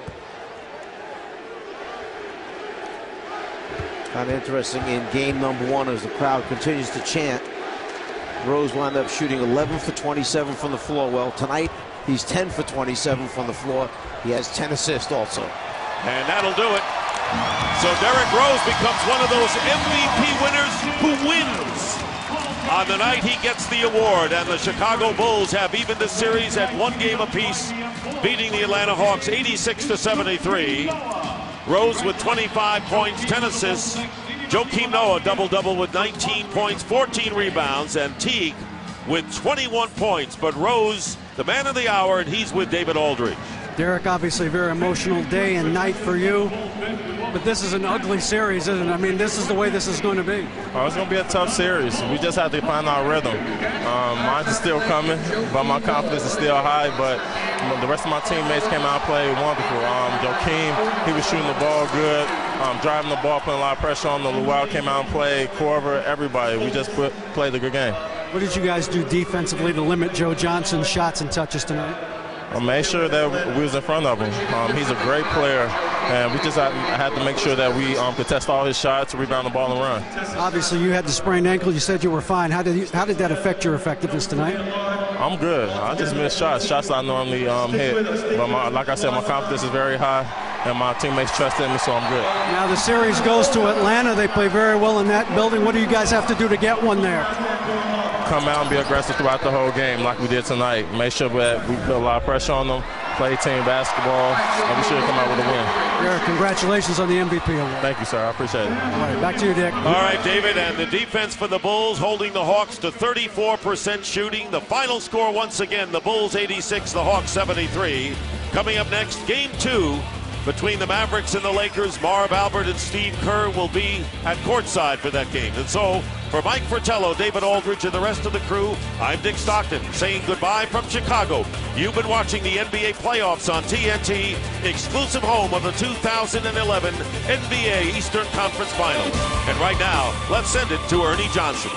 Kind of interesting in game number 1 as the crowd continues to chant. Rose wound up shooting 11 for 27 from the floor. Well, tonight he's 10 for 27 from the floor. He has 10 assists also. And that'll do it. So Derrick Rose becomes one of those MVP winners who wins. On the night he gets the award, and the Chicago Bulls have evened the series at 1 game apiece, beating the Atlanta Hawks 86-73. Rose with 25 points, 10 assists. Joakim Noah double-double with 19 points, 14 rebounds, and Teague with 21 points. But Rose, the man of the hour, and he's with David Aldridge. Derek, obviously a very emotional day and night for you, but this is an ugly series, isn't it? I mean, this is the way this is going to be. Oh, it's going to be a tough series. We just have to find our rhythm. Mine is still coming, but my confidence is still high. But the rest of my teammates came out and played wonderful. Joakim, he was shooting the ball good, driving the ball, putting a lot of pressure on them. Luau came out and played. Corver, everybody. We just played a good game. What did you guys do defensively to limit Joe Johnson's shots and touches tonight? I made sure that we was in front of him. He's a great player, and we just had to make sure that we could test all his shots, rebound the ball, and run. Obviously, you had the sprained ankle. You said you were fine. How did that affect your effectiveness tonight? I'm good. I just missed shots I normally hit. But like I said, my confidence is very high, and my teammates trust in me, so I'm good. Now the series goes to Atlanta. They play very well in that building. What do you guys have to do to get one there? Come out and be aggressive throughout the whole game like we did tonight. Make sure that we put a lot of pressure on them, play team basketball, and we should come out with a win. Derek, congratulations on the MVP award. Thank you, sir. I appreciate it. All right, back to you, Dick. All right, David, and the defense for the Bulls holding the Hawks to 34% shooting. The final score once again, the Bulls 86, the Hawks 73. Coming up next, game 2 between the Mavericks and the Lakers. Marv Albert and Steve Kerr will be at courtside for that game. And so, for Mike Fratello, David Aldridge, and the rest of the crew, I'm Dick Stockton saying goodbye from Chicago. You've been watching the NBA playoffs on TNT, exclusive home of the 2011 NBA Eastern Conference Finals. And right now, let's send it to Ernie Johnson.